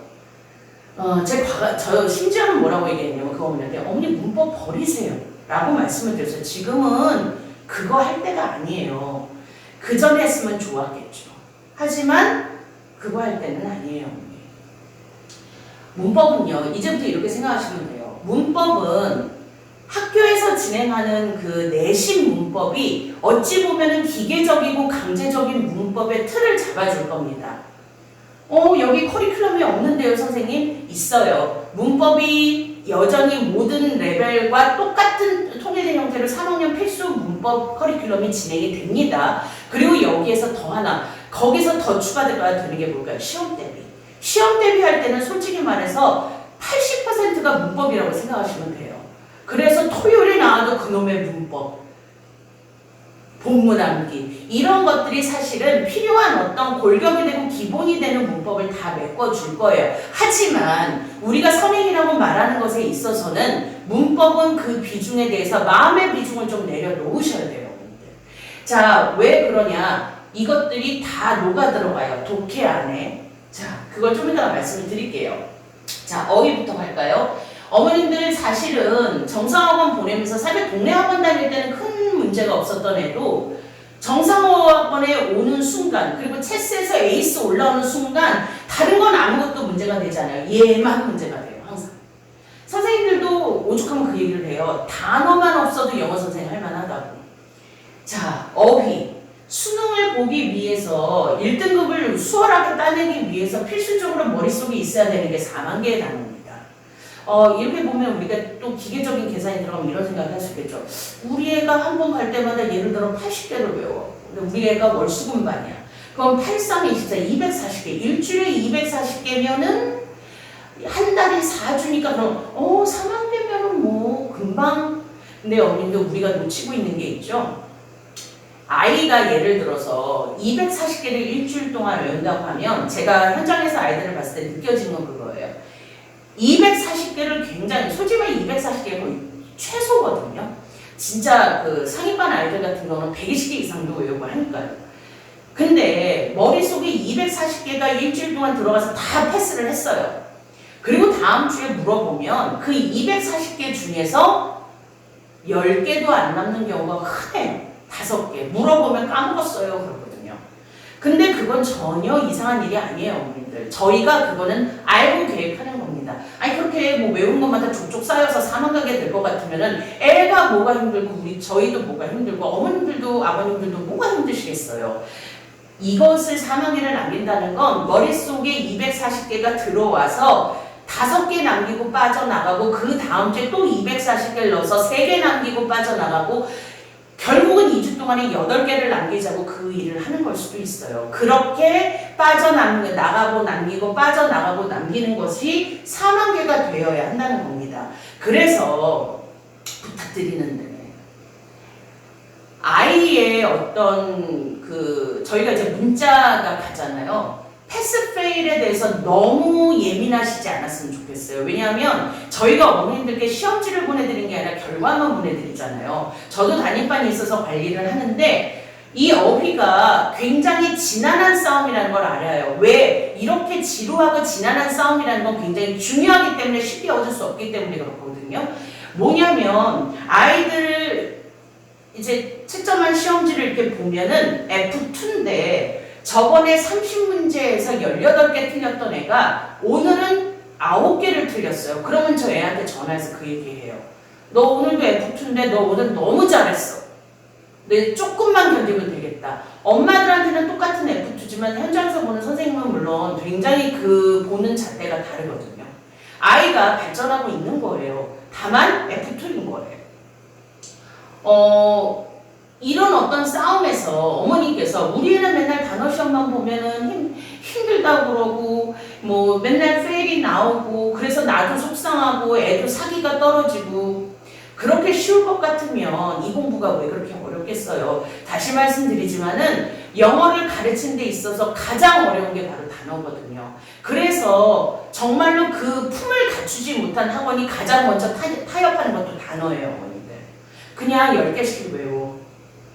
A: 저 심지어는 뭐라고 얘기했냐면 그 어머니한테 어머니 문법 버리세요 라고 말씀을 드렸어요. 지금은 그거 할 때가 아니에요. 그 전에 했으면 좋았겠죠. 하지만 그거 할 때는 아니에요. 문법은요, 이제부터 이렇게 생각하시면 돼요. 문법은 학교에서 진행하는 그 내신 문법이 어찌 보면은 기계적이고 강제적인 문법의 틀을 잡아줄 겁니다. 여기 커리큘럼이 없는데요, 선생님? 있어요. 문법이 여전히 모든 레벨과 똑같은 통일된 형태로 3학년 필수 문법 커리큘럼이 진행이 됩니다. 그리고 여기에서 더 하나, 거기서 더 추가되어야 되는 게 뭘까요? 시험 대비. 시험 대비할 때는 솔직히 말해서 80%가 문법이라고 생각하시면 돼요. 그래서 토요일에 나와도 그놈의 문법, 본문 암기 이런 것들이 사실은 필요한 어떤 골격이 되고 기본이 되는 문법을 다 메꿔줄 거예요. 하지만 우리가 선행이라고 말하는 것에 있어서는 문법은 그 비중에 대해서 마음의 비중을 좀 내려놓으셔야 돼요. 자, 왜 그러냐? 이것들이 다 녹아 들어가요. 독해 안에. 자, 그걸 좀 이따가 말씀을 드릴게요. 자, 어휘부터 갈까요? 어머님들 사실은 정상학원 보내면서 사실 동네 학원 다닐 때는 큰 문제가 없었던 애도 정상학원에 오는 순간 그리고 체스에서 에이스 올라오는 순간 다른 건 아무것도 문제가 되지 않아요. 얘만 문제가 돼요. 항상. 선생님들도 오죽하면 그 얘기를 해요. 단어만 없어도 영어 선생님 할 만하다고. 자, 어휘. 수능을 보기 위해서 1등급을 수월하게 따내기 위해서 필수적으로 머릿속에 있어야 되는 게 4만 개의 단어입니다. 이렇게 보면 우리가 또 기계적인 계산이 들어가면 이런 생각을 할 수 있겠죠. 우리 애가 한 번 갈 때마다 예를 들어 80개를 외워. 근데 우리 애가 월수금반이야. 그럼 8, 3, 24, 240개. 일주일에 240개면은 한 달에 4주니까 그럼 4만 개면은 뭐 금방. 근데 어머님도 우리가 놓치고 있는 게 있죠. 아이가 예를 들어서 240개를 일주일 동안 외운다고 하면 제가 현장에서 아이들을 봤을 때 느껴지는 건 그거예요. 240개를 굉장히 솔직히 240개가 거의 최소거든요. 진짜 그 상위반 아이들 같은 경우는 120개 이상도 외우고 하니까요. 근데 머릿속에 240개가 일주일 동안 들어가서 다 패스를 했어요. 그리고 다음 주에 물어보면 그 240개 중에서 10개도 안 남는 경우가 흔해요. 5개. 물어보면 까먹었어요. 그러거든요. 근데 그건 전혀 이상한 일이 아니에요, 어머님들. 저희가 그거는 알고 계획하는 겁니다. 아니, 그렇게 뭐 외운 것마다 족족 쌓여서 사망하게 될 것 같으면은 애가 뭐가 힘들고, 저희도 뭐가 힘들고, 어머님들도 아버님들도 뭐가 힘드시겠어요. 이것을 사망일을 남긴다는 건 머릿속에 240개가 들어와서 5개 남기고 빠져나가고, 그 다음 주에 또 240개를 넣어서 3개 남기고 빠져나가고, 결국은 2주 동안에 8개를 남기자고 그 일을 하는 걸 수도 있어요. 그렇게 나가고 남기고 빠져나가고 남기는 것이 4만 개가 되어야 한다는 겁니다. 그래서 부탁드리는데 아이의 어떤 저희가 이제 문자가 가잖아요. 패스 페일에 대해서 너무 예민하시지 않았으면 좋겠어요. 왜냐하면 저희가 어머님들께 시험지를 보내드리는 게 아니라 결과만 보내드리잖아요. 저도 담임반이 있어서 관리를 하는데 이 어휘가 굉장히 지난한 싸움이라는 걸 알아요. 왜? 이렇게 지루하고 지난한 싸움이라는 건 굉장히 중요하기 때문에 쉽게 얻을 수 없기 때문에 그렇거든요. 뭐냐면 아이들 이제 채점한 시험지를 이렇게 보면은 F2인데 저번에 30문제에서 18개 틀렸던 애가 오늘은 9개를 틀렸어요. 그러면 저 애한테 전화해서 그 얘기해요. 너 오늘도 F2인데 너 오늘 너무 잘했어. 네, 조금만 견디면 되겠다. 엄마들한테는 똑같은 F2지만 현장에서 보는 선생님은 물론 굉장히 보는 잣대가 다르거든요. 아이가 발전하고 있는 거예요. 다만 F2인 거예요. 이런 어떤 싸움에서 어머니께서 우리 애는 맨날 단어 시험만 보면은 힘들다고 그러고 뭐 맨날 페일이 나오고 그래서 나도 속상하고 애도 사기가 떨어지고 그렇게 쉬울 것 같으면 이 공부가 왜 그렇게 어렵겠어요. 다시 말씀드리지만은 영어를 가르치는 데 있어서 가장 어려운 게 바로 단어거든요. 그래서 정말로 그 품을 갖추지 못한 학원이 가장 먼저 타협하는 것도 단어예요. 어머니들. 그냥 10개씩 외워.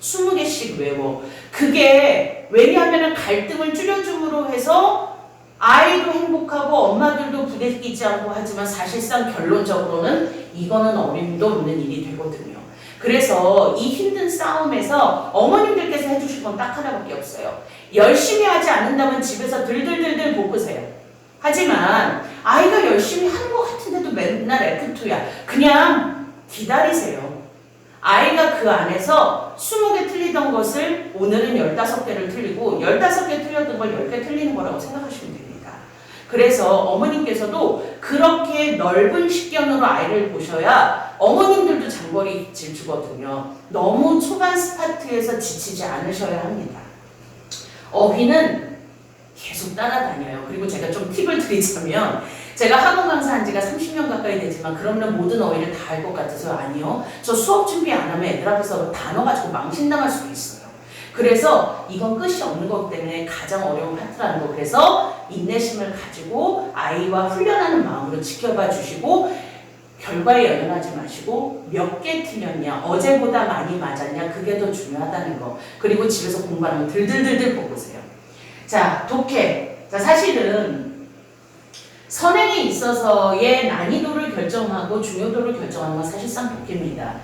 A: 20개씩 외워. 그게 왜냐하면 갈등을 줄여줌으로 해서 아이도 행복하고 엄마들도 부대끼지 않고 하지만 사실상 결론적으로는 이거는 어림도 없는 일이 되거든요. 그래서 이 힘든 싸움에서 어머님들께서 해주실 건 딱 하나밖에 없어요. 열심히 하지 않는다면 집에서 들들들들 볶으세요. 하지만 아이가 열심히 하는 것 같은데도 맨날 F2야. 그냥 기다리세요. 아이가 그 안에서 20개 틀리던 것을 오늘은 15개를 틀리고 15개 틀렸던 걸 10개 틀리는 거라고 생각하시면 됩니다. 그래서 어머님께서도 그렇게 넓은 식견으로 아이를 보셔야 어머님들도 장거리 질주거든요. 너무 초반 스타트에서 지치지 않으셔야 합니다. 어휘는 계속 따라다녀요. 그리고 제가 좀 팁을 드리자면 제가 학원 강사한 지가 30년 가까이 되지만 그러면 모든 어휘를 다 알 것 같아서 아니요. 저 수업 준비 안 하면 애들 앞에서 단어 가지고 망신당할 수도 있어요. 그래서 이건 끝이 없는 거기 때문에 가장 어려운 파트라는 거. 그래서 인내심을 가지고 아이와 훈련하는 마음으로 지켜봐 주시고 결과에 연연하지 마시고 몇 개 틀렸냐, 어제보다 많이 맞았냐, 그게 더 중요하다는 거. 그리고 집에서 공부하는 거 들들들들 보고세요. 자, 독해. 자, 사실은 선행에 있어서의 난이도를 결정하고 중요도를 결정하는 건 사실상 독해입니다.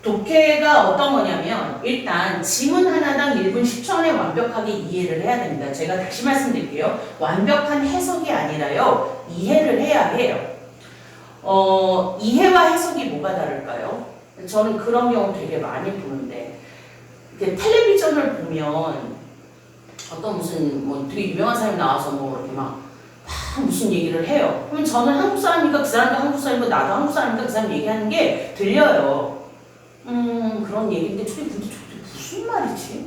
A: 독해가 어떤 거냐면 일단 지문 하나당 1분 10초 안에 완벽하게 이해를 해야 됩니다. 제가 다시 말씀드릴게요. 완벽한 해석이 아니라요. 이해를 해야 해요. 이해와 해석이 뭐가 다를까요? 저는 그런 경우 되게 많이 보는데 텔레비전을 보면 어떤 무슨 뭐 되게 유명한 사람이 나와서 뭐 이렇게 막 무슨 얘기를 해요. 그러면 저는 한국 사람이니까 그 사람도 한국 사람이고 나도 한국 사람이니까 그 사람 얘기하는 게 들려요. 그런 얘기인데 저게 무슨 말이지?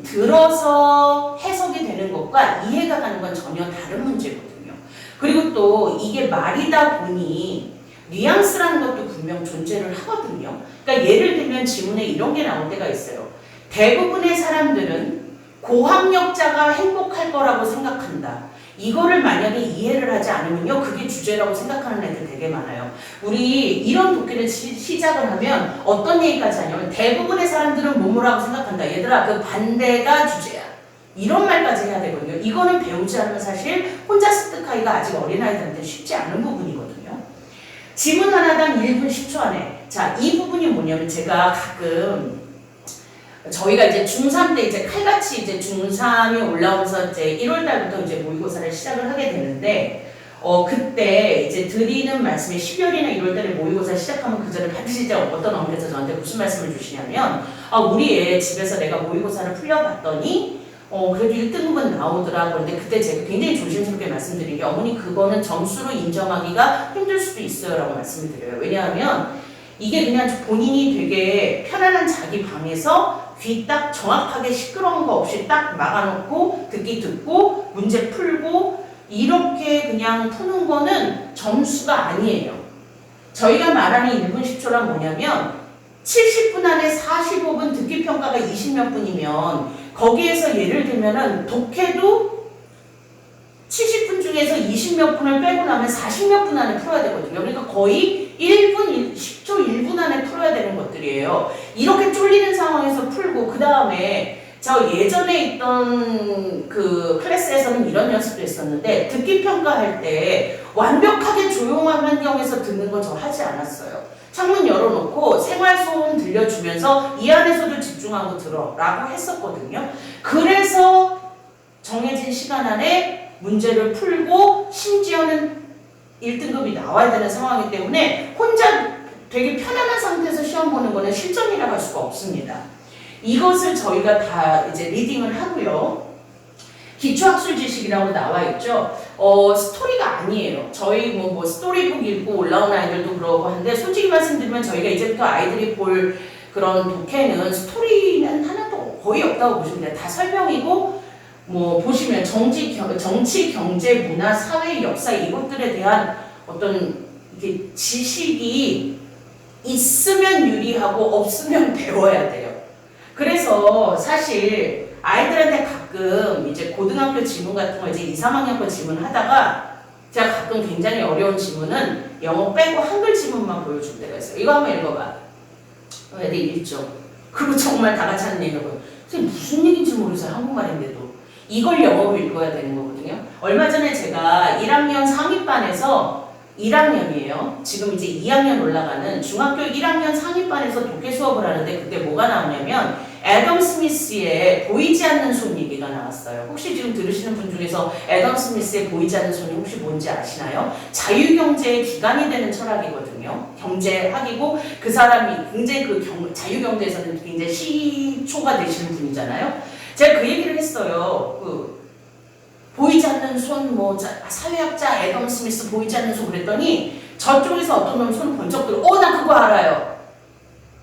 A: 들어서 해석이 되는 것과 이해가 가는 건 전혀 다른 문제거든요. 그리고 또 이게 말이다 보니 뉘앙스라는 것도 분명 존재를 하거든요. 그러니까 예를 들면 지문에 이런 게 나올 때가 있어요. 대부분의 사람들은 고학력자가 행복할 거라고 생각한다. 이거를 만약에 이해를 하지 않으면요, 그게 주제라고 생각하는 애들 되게 많아요. 우리 이런 독해를 시작을 하면 어떤 얘기까지 하냐면 대부분의 사람들은 뭐뭐라고 생각한다. 얘들아, 그 반대가 주제야. 이런 말까지 해야 되거든요. 이거는 배우지 않으면 사실 혼자 습득하기가 아직 어린아이들한테 쉽지 않은 부분이거든요. 지문 하나당 1분 10초 안에. 자, 이 부분이 뭐냐면 제가 가끔 저희가 이제 중3 때 이제 칼같이 이제 중3이 올라오면서 이제 1월달부터 이제 모의고사를 시작을 하게 되는데, 그때 이제 드리는 말씀이 12월이나 1월달에 모의고사 시작하면 그 전에 반드시 이제 어떤 어머니께서 저한테 무슨 말씀을 주시냐면, 우리 애 집에서 내가 모의고사를 풀려봤더니, 그래도 1등급은 나오더라. 그런데 그때 제가 굉장히 조심스럽게 말씀드린 게, 어머니 그거는 점수로 인정하기가 힘들 수도 있어요. 라고 말씀을 드려요. 왜냐하면, 이게 그냥 본인이 되게 편안한 자기 방에서 귀 딱 정확하게 시끄러운 거 없이 딱 막아놓고 듣기 듣고 문제 풀고 이렇게 그냥 푸는 거는 점수가 아니에요. 저희가 말하는 1분 10초란 뭐냐면 70분 안에 45분 듣기 평가가 20몇 분이면 거기에서 예를 들면은 독해도 70분 중에서 20몇 분을 빼고 나면 40몇 분 안에 풀어야 되거든요. 그러니까 거의 1분, 10초 1분 안에 풀어야 되는 것들이에요. 이렇게 쫄리는 상황에서 풀고 그 다음에 저 예전에 있던 그 클래스에서는 이런 연습도 했었는데 듣기 평가할 때 완벽하게 조용한 환경에서 듣는 거 저 하지 않았어요. 창문 열어놓고 생활소음 들려주면서 이 안에서도 집중하고 들어 라고 했었거든요. 그래서 정해진 시간 안에 문제를 풀고 심지어는 1등급이 나와야 되는 상황이기 때문에 혼자 되게 편안한 상태에서 시험 보는 거는 실전이라고 할 수가 없습니다. 이것을 저희가 다 이제 리딩을 하고요. 기초학술 지식이라고 나와 있죠. 스토리가 아니에요. 저희 뭐 스토리북 읽고 올라온 아이들도 그러고 하는데 솔직히 말씀드리면 저희가 이제부터 아이들이 볼 그런 독해는 스토리는 하나도 거의 없다고 보시면 돼요. 다 설명이고 뭐 보시면 정치, 경제, 문화, 사회, 역사 이것들에 대한 어떤 이게 지식이 있으면 유리하고 없으면 배워야 돼요. 그래서 사실 아이들한테 가끔 이제 고등학교 지문 같은 거 이제 2, 3학년 거 지문 하다가 제가 가끔 굉장히 어려운 지문은 영어 빼고 한글 지문만 보여줄 때가 있어요. 이거 한번 읽어봐. 애들 읽죠. 그리고 정말 다 같이 하는 얘기가 뭐예요? 선생님 무슨 얘기인지 모르겠어요. 한국말인데도. 이걸 영어로 읽어야 되는 거거든요. 얼마 전에 제가 1학년 상위반에서 1학년이에요. 지금 이제 2학년 올라가는 중학교 1학년 상위반에서 독해 수업을 하는데 그때 뭐가 나오냐면 애덤 스미스의 보이지 않는 손 얘기가 나왔어요. 혹시 지금 들으시는 분 중에서 애덤 스미스의 보이지 않는 손이 혹시 뭔지 아시나요? 자유경제의 기반이 되는 철학이거든요. 경제학이고 그 사람이 굉장히 그 자유경제에서는 굉장히 시초가 되시는 분이잖아요. 제가 그 얘기를 했어요. 보이지 않는 손, 사회학자 애덤 스미스 보이지 않는 손 그랬더니 저쪽에서 어떤 놈 손 번쩍 들어. 나 그거 알아요.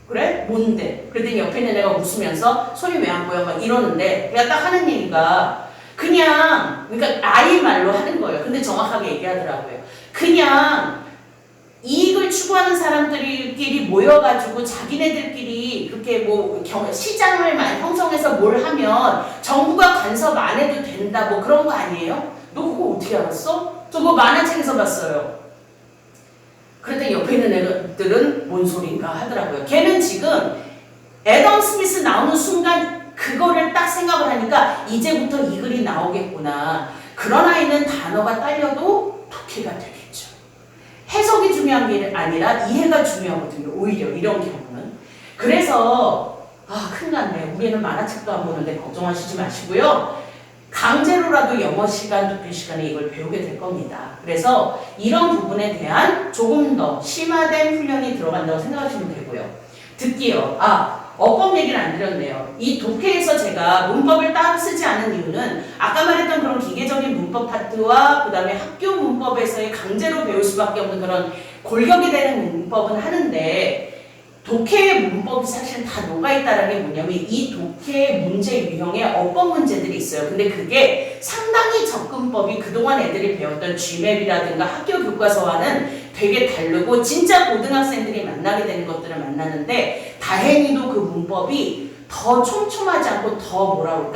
A: 그래? 뭔데? 그랬더니 옆에 있는 애가 웃으면서 손이 왜 안 보여? 막 이러는데 내가 딱 하는 얘기가 그러니까 아이 말로 하는 거예요. 근데 정확하게 얘기하더라고요. 그냥 이익을 추구하는 사람들끼리 모여가지고 자기네들끼리 그렇게 시장을 많이 형성해서 뭘 하면 정부가 간섭 안 해도 된다 그런 거 아니에요? 너 그거 어떻게 알았어? 저 그거 만화책에서 봤어요. 그랬더니 옆에 있는 애들은 뭔 소린가 하더라고요. 걔는 지금 애덤 스미스 나오는 순간 그거를 딱 생각을 하니까 이제부터 이 글이 나오겠구나. 그런 아이는 단어가 딸려도 독해가 되겠죠. 해석이 중요한 게 아니라 이해가 중요하거든요. 오히려 이런 경우는. 그래서 큰일 났네. 우리는 만화책도 안 보는데 걱정하시지 마시고요. 강제로라도 영어 시간, 독해 시간에 이걸 배우게 될 겁니다. 그래서 이런 부분에 대한 조금 더 심화된 훈련이 들어간다고 생각하시면 되고요. 듣기요. 어법 얘기를 안 드렸네요. 이 독해에서 제가 문법을 따로 쓰지 않은 이유는 아까 말했던 그런 기계적인 문법 파트와 그 다음에 학교 문법에서의 강제로 배울 수밖에 없는 그런 골격이 되는 문법은 하는데 독해의 문법이 사실 다 녹아있다는 게 뭐냐면 이 독해 문제 유형의 어법 문제들이 있어요. 근데 그게 상당히 접근법이 그동안 애들이 배웠던 GMAP이라든가 학교 교과서와는 되게 다르고 진짜 고등학생들이 만나게 되는 것들을 만나는데 다행히도 그 문법이 더 촘촘하지 않고 더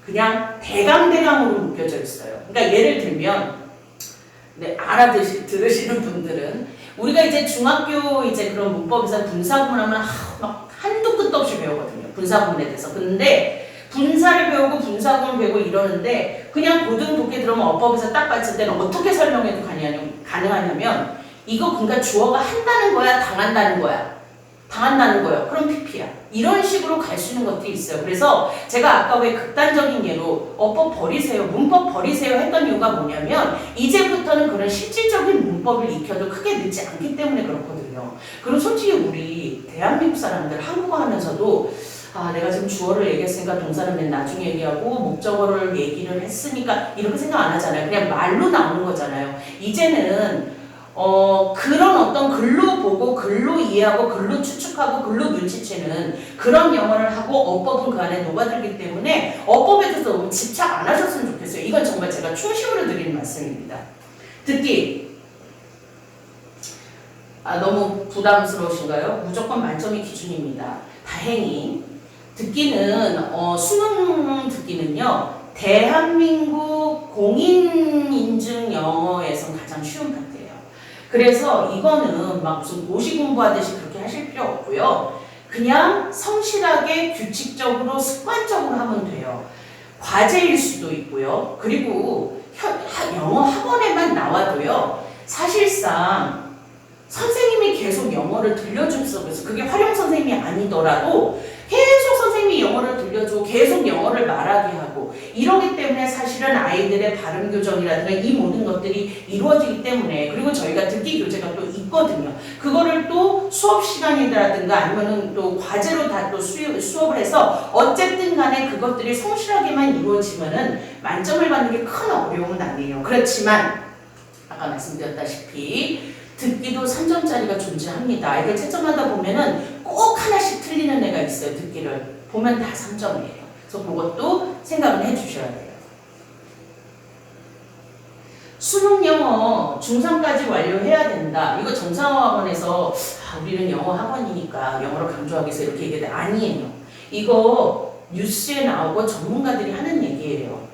A: 그냥 대강대강으로 묶여져 있어요. 그러니까 예를 들면 들으시는 분들은 우리가 이제 중학교 그런 문법에서 분사구문하면 막 한도 끝도 없이 배우거든요. 분사구문에 대해서. 근데 분사를 배우고 분사구문 배우고 이러는데 그냥 고등 독해 들어오면 어법에서 딱 봤을 때는 어떻게 설명해도 가능하냐면 이거 그러니까 주어가 한다는 거야, 당한다는 거야. 당한다는 거예요. 그럼 PP야. 이런 식으로 갈 수 있는 것들이 있어요. 그래서 제가 아까 왜 극단적인 예로 어법 버리세요, 문법 버리세요 했던 이유가 뭐냐면 이제부터는 그런 실질적인 문법을 익혀도 크게 늦지 않기 때문에 그렇거든요. 그리고 솔직히 우리 대한민국 사람들 한국어 하면서도 내가 지금 주어를 얘기했으니까 동사는 맨 나중에 얘기하고 목적어를 얘기를 했으니까 이렇게 생각 안 하잖아요. 그냥 말로 나오는 거잖아요. 이제는 그런 어떤 글로 보고 글로 이해하고 글로 추측하고 글로 눈치채는 그런 영어를 하고 어법은 그 안에 녹아들기 때문에 어법에 대해서 너무 집착 안 하셨으면 좋겠어요. 이건 정말 제가 충심으로 드리는 말씀입니다. 듣기. 너무 부담스러우신가요? 무조건 만점이 기준입니다. 다행히 듣기는 수능 듣기는요. 대한민국 공인인증 영어에선 가장 쉬운 파트예요. 그래서 이거는 막 무슨 고시 공부하듯이 그렇게 하실 필요 없고요. 그냥 성실하게 규칙적으로 습관적으로 하면 돼요. 과제일 수도 있고요. 그리고 영어 학원에만 나와도요. 사실상 선생님이 계속 영어를 들려줄 속에서 그게 활용 선생님이 아니더라도 계속 선생님이 영어를 들려주고 계속 영어를 말하게 하고 이러기 때문에 사실은 아이들의 발음 교정이라든가 이 모든 것들이 이루어지기 때문에 그리고 저희가 듣기 교재가 또 있거든요. 그거를 또 수업 시간이라든가 아니면은 또 과제로 다 또 수업을 해서 어쨌든 간에 그것들이 성실하게만 이루어지면은 만점을 받는 게 큰 어려움은 아니에요. 그렇지만 아까 말씀드렸다시피 듣기도 3점짜리가 존재합니다. 아이들 채점하다 보면은 꼭 하나씩 틀리는 애가 있어요. 듣기를 보면 다 3점이에요. 그래서 그것도 생각을 해주셔야 돼요. 수능 영어 중3까지 완료해야 된다. 이거 정상학원에서 우리는 영어 학원이니까 영어를 강조하기 위해서 이렇게 얘기해야 돼. 아니에요. 이거 뉴스에 나오고 전문가들이 하는 얘기예요.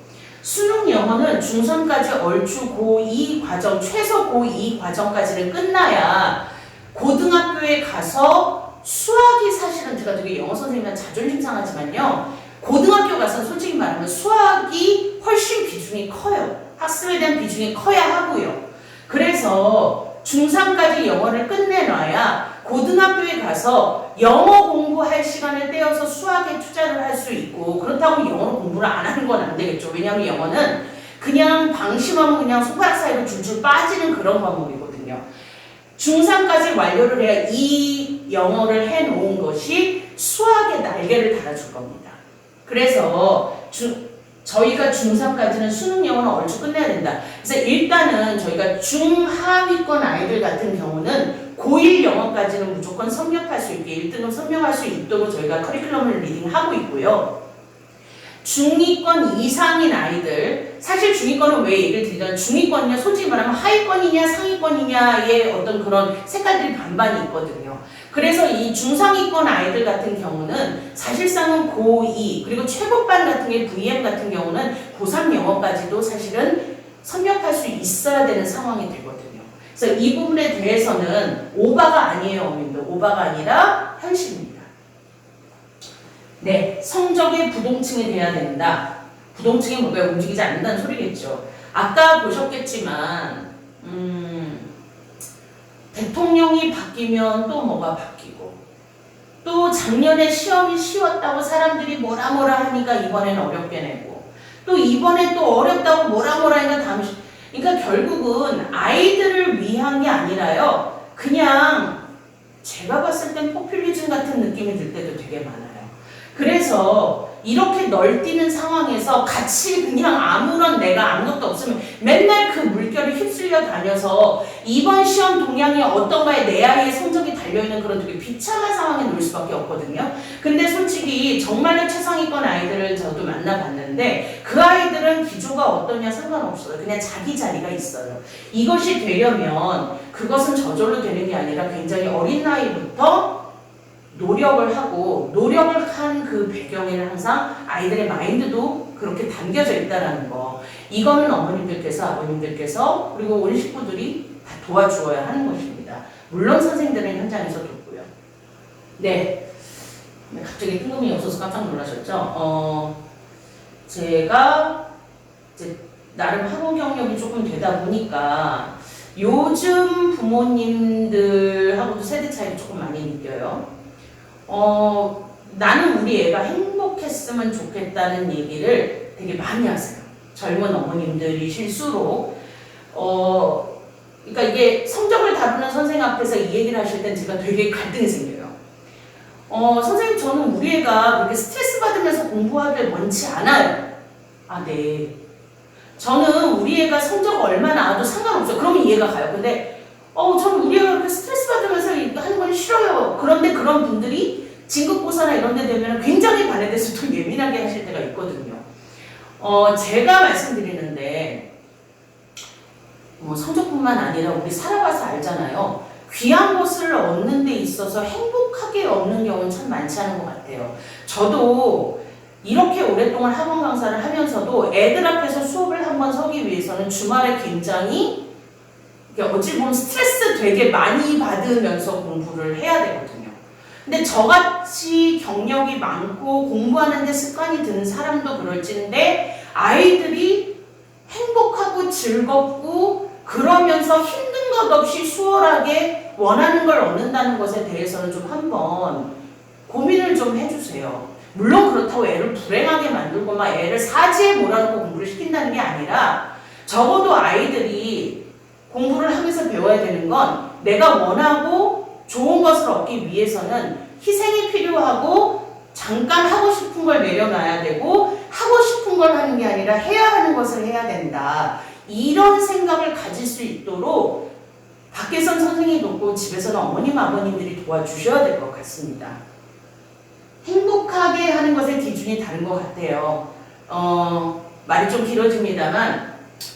A: 수능 영어는 중3까지 얼추 고2 과정, 최소 고2 과정까지를 끝나야 고등학교에 가서 수학이 사실은 제가 되게 영어 선생님한테 자존심 상하지만요. 고등학교 가서 솔직히 말하면 수학이 훨씬 비중이 커요. 학습에 대한 비중이 커야 하고요. 그래서 중3까지 영어를 끝내놔야 고등학교에 가서 영어 공부할 시간을 떼어서 수학에 투자를 할 수 있고 그렇다고 영어 공부를 안 하는 건 안 되겠죠. 왜냐하면 영어는 그냥 방심하면 그냥 손가락 사이로 줄줄 빠지는 그런 과목이거든요. 중3까지 완료를 해야 이 영어를 해놓은 것이 수학의 날개를 달아줄 겁니다. 그래서 저희가 중3까지는 수능 영어는 얼추 끝내야 된다. 그래서 일단은 저희가 중하위권 아이들 같은 경우는 고1 영어까지는 무조건 섭렵할 수 있게 1등급 섭렵할 수 있도록 저희가 커리큘럼을 리딩하고 있고요. 중위권 이상인 아이들, 사실 중위권은 왜 얘기를 드리자면 중위권이냐 솔직히 말하면 하위권이냐 상위권이냐의 어떤 그런 색깔들이 반반이 있거든요. 그래서 이 중상위권 아이들 같은 경우는 사실상은 고2 그리고 최고반 같은 게 VM 같은 경우는 고3 영어까지도 사실은 섭렵할 수 있어야 되는 상황이 되거든요. 그래서 이 부분에 대해서는 오바가 아니에요, 어머님들. 오바가 아니라 현실입니다. 네, 성적의 부동층이 돼야 된다. 부동층이 뭔가 움직이지 않는다는 소리겠죠. 아까 보셨겠지만 대통령이 바뀌면 또 뭐가 바뀌고 또 작년에 시험이 쉬웠다고 사람들이 뭐라 하니까 이번에는 어렵게 내고 또 이번에 또 어렵다고 뭐라 하니까 다음 그러니까 결국은 아이들을 위한 게 아니라요. 그냥 제가 봤을 땐 포퓰리즘 같은 느낌이 들 때도 되게 많아요. 그래서 이렇게 널뛰는 상황에서 같이 그냥 아무런 내가 아무것도 없으면 맨날 그 물결에 휩쓸려 다녀서 이번 시험 동향이 어떤가에 내 아이의 성적이 달려있는 그런 되게 비참한 상황에 놓일 수밖에 없거든요. 근데 솔직히 정말로 최상위권 아이들을 저도 만나봤는데 그 아이들은 기조가 어떠냐 상관없어요. 그냥 자기 자리가 있어요. 이것이 되려면 그것은 저절로 되는 게 아니라 굉장히 어린 나이부터 노력을 하고 노력을 한 그 배경에는 항상 아이들의 마인드도 그렇게 담겨져 있다는 거. 이거는 어머님들께서 아버님들께서 그리고 온 식구들이 다 도와주어야 하는 것입니다. 물론 선생님들은 현장에서 돕고요. 네. 갑자기 뜬금이 없어서 깜짝 놀라셨죠? 제가 이제 나름 학원 경력이 조금 되다 보니까 요즘 부모님들하고도 세대 차이를 조금 많이 느껴요. 나는 우리 애가 행복했으면 좋겠다는 얘기를 되게 많이 하세요. 젊은 어머님들이 실수로. 그러니까 이게 성적을 다루는 선생님 앞에서 이 얘기를 하실 땐 제가 되게 갈등이 생겨요. 선생님 저는 우리 애가 그렇게 스트레스 받으면서 공부하길 원치 않아요. 아, 네. 저는 우리 애가 성적 얼마 나와도 상관없어요. 그러면 이해가 가요. 근데 저는 우리 애가 그렇게 스트레스 받으면서 하는 건 싫어요. 그런데 그런 분들이 진급고사나 이런 데 되면 굉장히 반에 대해서 좀 예민하게 하실 때가 있거든요. 제가 말씀드리는데 성적뿐만 아니라 우리 살아봐서 알잖아요. 귀한 것을 얻는 데 있어서 행복하게 얻는 경우는 참 많지 않은 것 같아요. 저도 이렇게 오랫동안 학원 강사를 하면서도 애들 앞에서 수업을 한번 서기 위해서는 주말에 굉장히 어찌 보면 스트레스 되게 많이 받으면서 공부를 해야 되거든요. 근데 저같이 경력이 많고 공부하는 데 습관이 드는 사람도 그럴진데 아이들이 행복하고 즐겁고 그러면서 힘든 것 없이 수월하게 원하는 걸 얻는다는 것에 대해서는 좀 한번 고민을 좀 해주세요. 물론 그렇다고 애를 불행하게 만들고 막 애를 사지에 몰아넣고 공부를 시킨다는 게 아니라 적어도 아이들이 공부를 하면서 배워야 되는 건 내가 원하고 좋은 것을 얻기 위해서는 희생이 필요하고 잠깐 하고 싶은 걸 내려놔야 되고 하고 싶은 걸 하는 게 아니라 해야 하는 것을 해야 된다. 이런 생각을 가질 수 있도록 밖에선 선생님이 돕고 집에서는 어머님 아버님들이 도와주셔야 될 것 같습니다. 행복하게 하는 것의 기준이 다른 것 같아요. 말이 좀 길어집니다만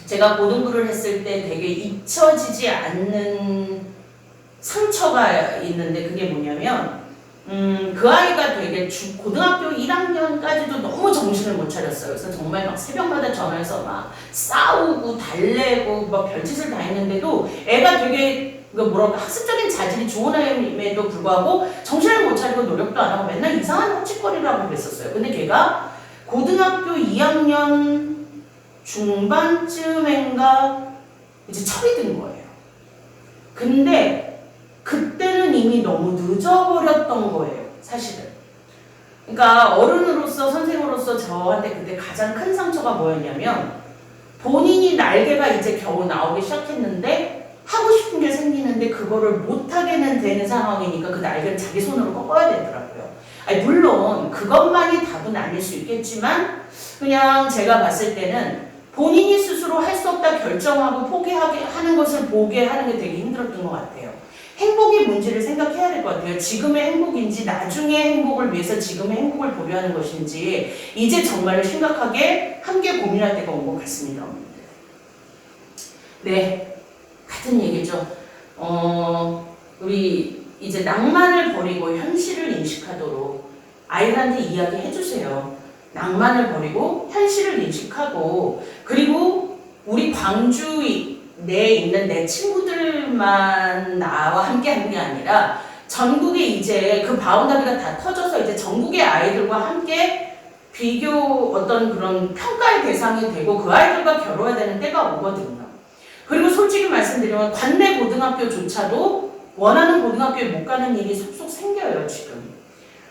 A: 제가 고등부를 했을 때 되게 잊혀지지 않는 상처가 있는데 그게 뭐냐면 그 아이가 되게 고등학교 1학년까지도 너무 정신을 못 차렸어요. 그래서 정말 막 새벽마다 전화해서 막 싸우고 달래고 막 별짓을 다 했는데도 애가 되게 뭐랄까 학습적인 자질이 좋은 아이임에도 불구하고 정신을 못 차리고 노력도 안 하고 맨날 이상한 헛짓거리를 하고 그랬었어요. 근데 걔가 고등학교 2학년 중반쯤인가 이제 철이 든 거예요. 근데 그때는 이미 너무 늦어버렸던 거예요, 사실은. 그러니까 어른으로서, 선생으로서 저한테 그때 가장 큰 상처가 뭐였냐면 본인이 날개가 이제 겨우 나오기 시작했는데 하고 싶은 게 생기는데 그거를 못하게는 되는 상황이니까 그 날개를 자기 손으로 꺾어야 되더라고요. 아니, 물론 그것만이 답은 아닐 수 있겠지만 그냥 제가 봤을 때는 본인이 스스로 할 수 없다 결정하고 포기하게 하는 것을 보게 하는 게 되게 힘들었던 것 같아요. 행복이 뭔지를 생각해야 될 것 같아요. 지금의 행복인지 나중의 행복을 위해서 지금의 행복을 보려 하는 것인지 이제 정말 심각하게 함께 고민할 때가 온 것 같습니다. 네, 같은 얘기죠. 우리 이제 낭만을 버리고 현실을 인식하도록 아이들한테 이야기해 주세요. 낭만을 버리고 현실을 인식하고 그리고 우리 광주 내에 있는 내 친구들만 나와 함께 하는 게 아니라 전국에 이제 그 바운더리가 다 터져서 이제 전국의 아이들과 함께 비교 어떤 그런 평가의 대상이 되고 그 아이들과 겨뤄야 되는 때가 오거든요. 그리고 솔직히 말씀드리면 관내 고등학교조차도 원하는 고등학교에 못 가는 일이 속속 생겨요, 지금.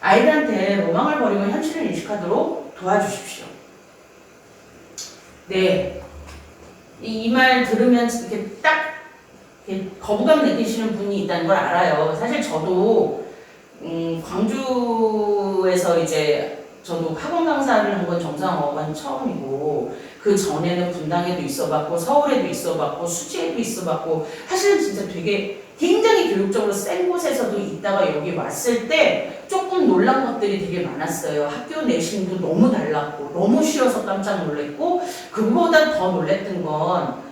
A: 아이들한테 로망을 버리고 현실을 인식하도록 도와주십시오. 네. 이 말 들으면 이렇게 딱 이렇게 거부감 느끼시는 분이 있다는 걸 알아요. 사실 저도 광주에서 이제 저도 학원 강사를 한 건 정상어반 처음이고 그 전에는 분당에도 있어봤고 서울에도 있어봤고 수지에도 있어봤고 사실은 진짜 되게 굉장히 교육적으로 센 곳에서도 있다가 여기 왔을 때 조금 놀란 것들이 되게 많았어요. 학교 내신도 너무 달랐고 너무 쉬워서 깜짝 놀랐고 그보다 더 놀랬던 건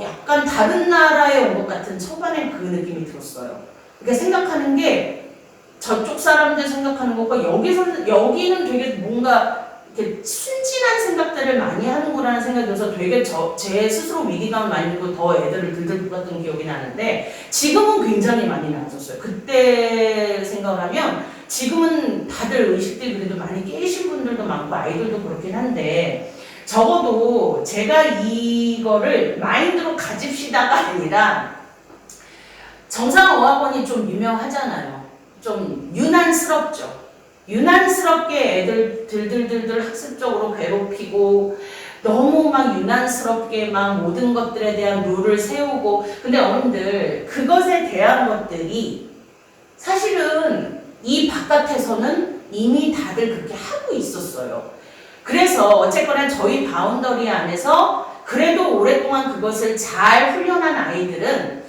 A: 약간 다른 나라에 온 것 같은 초반에 그 느낌이 들었어요. 그러니까 생각하는 게 저쪽 사람들 생각하는 것과 여기는 되게 뭔가 이렇게 순진한 생각들을 많이 하는구나라는 생각이 들어서 되게 제 스스로 위기감을 많이 들고 더 애들을 들들 볶았던 기억이 나는데 지금은 굉장히 많이 나아졌어요. 그때 생각을 하면 지금은 다들 의식들이 그래도 많이 깨신 분들도 많고 아이들도 그렇긴 한데 적어도 제가 이거를 마인드로 가집시다가 아니라 정상어학원이 좀 유명하잖아요. 좀 유난스럽죠. 유난스럽게 애들 들들들들 학습적으로 괴롭히고 너무 막 유난스럽게 막 모든 것들에 대한 룰을 세우고 근데 어른들 그것에 대한 것들이 사실은 이 바깥에서는 이미 다들 그렇게 하고 있었어요. 그래서 어쨌거나 저희 바운더리 안에서 그래도 오랫동안 그것을 잘 훈련한 아이들은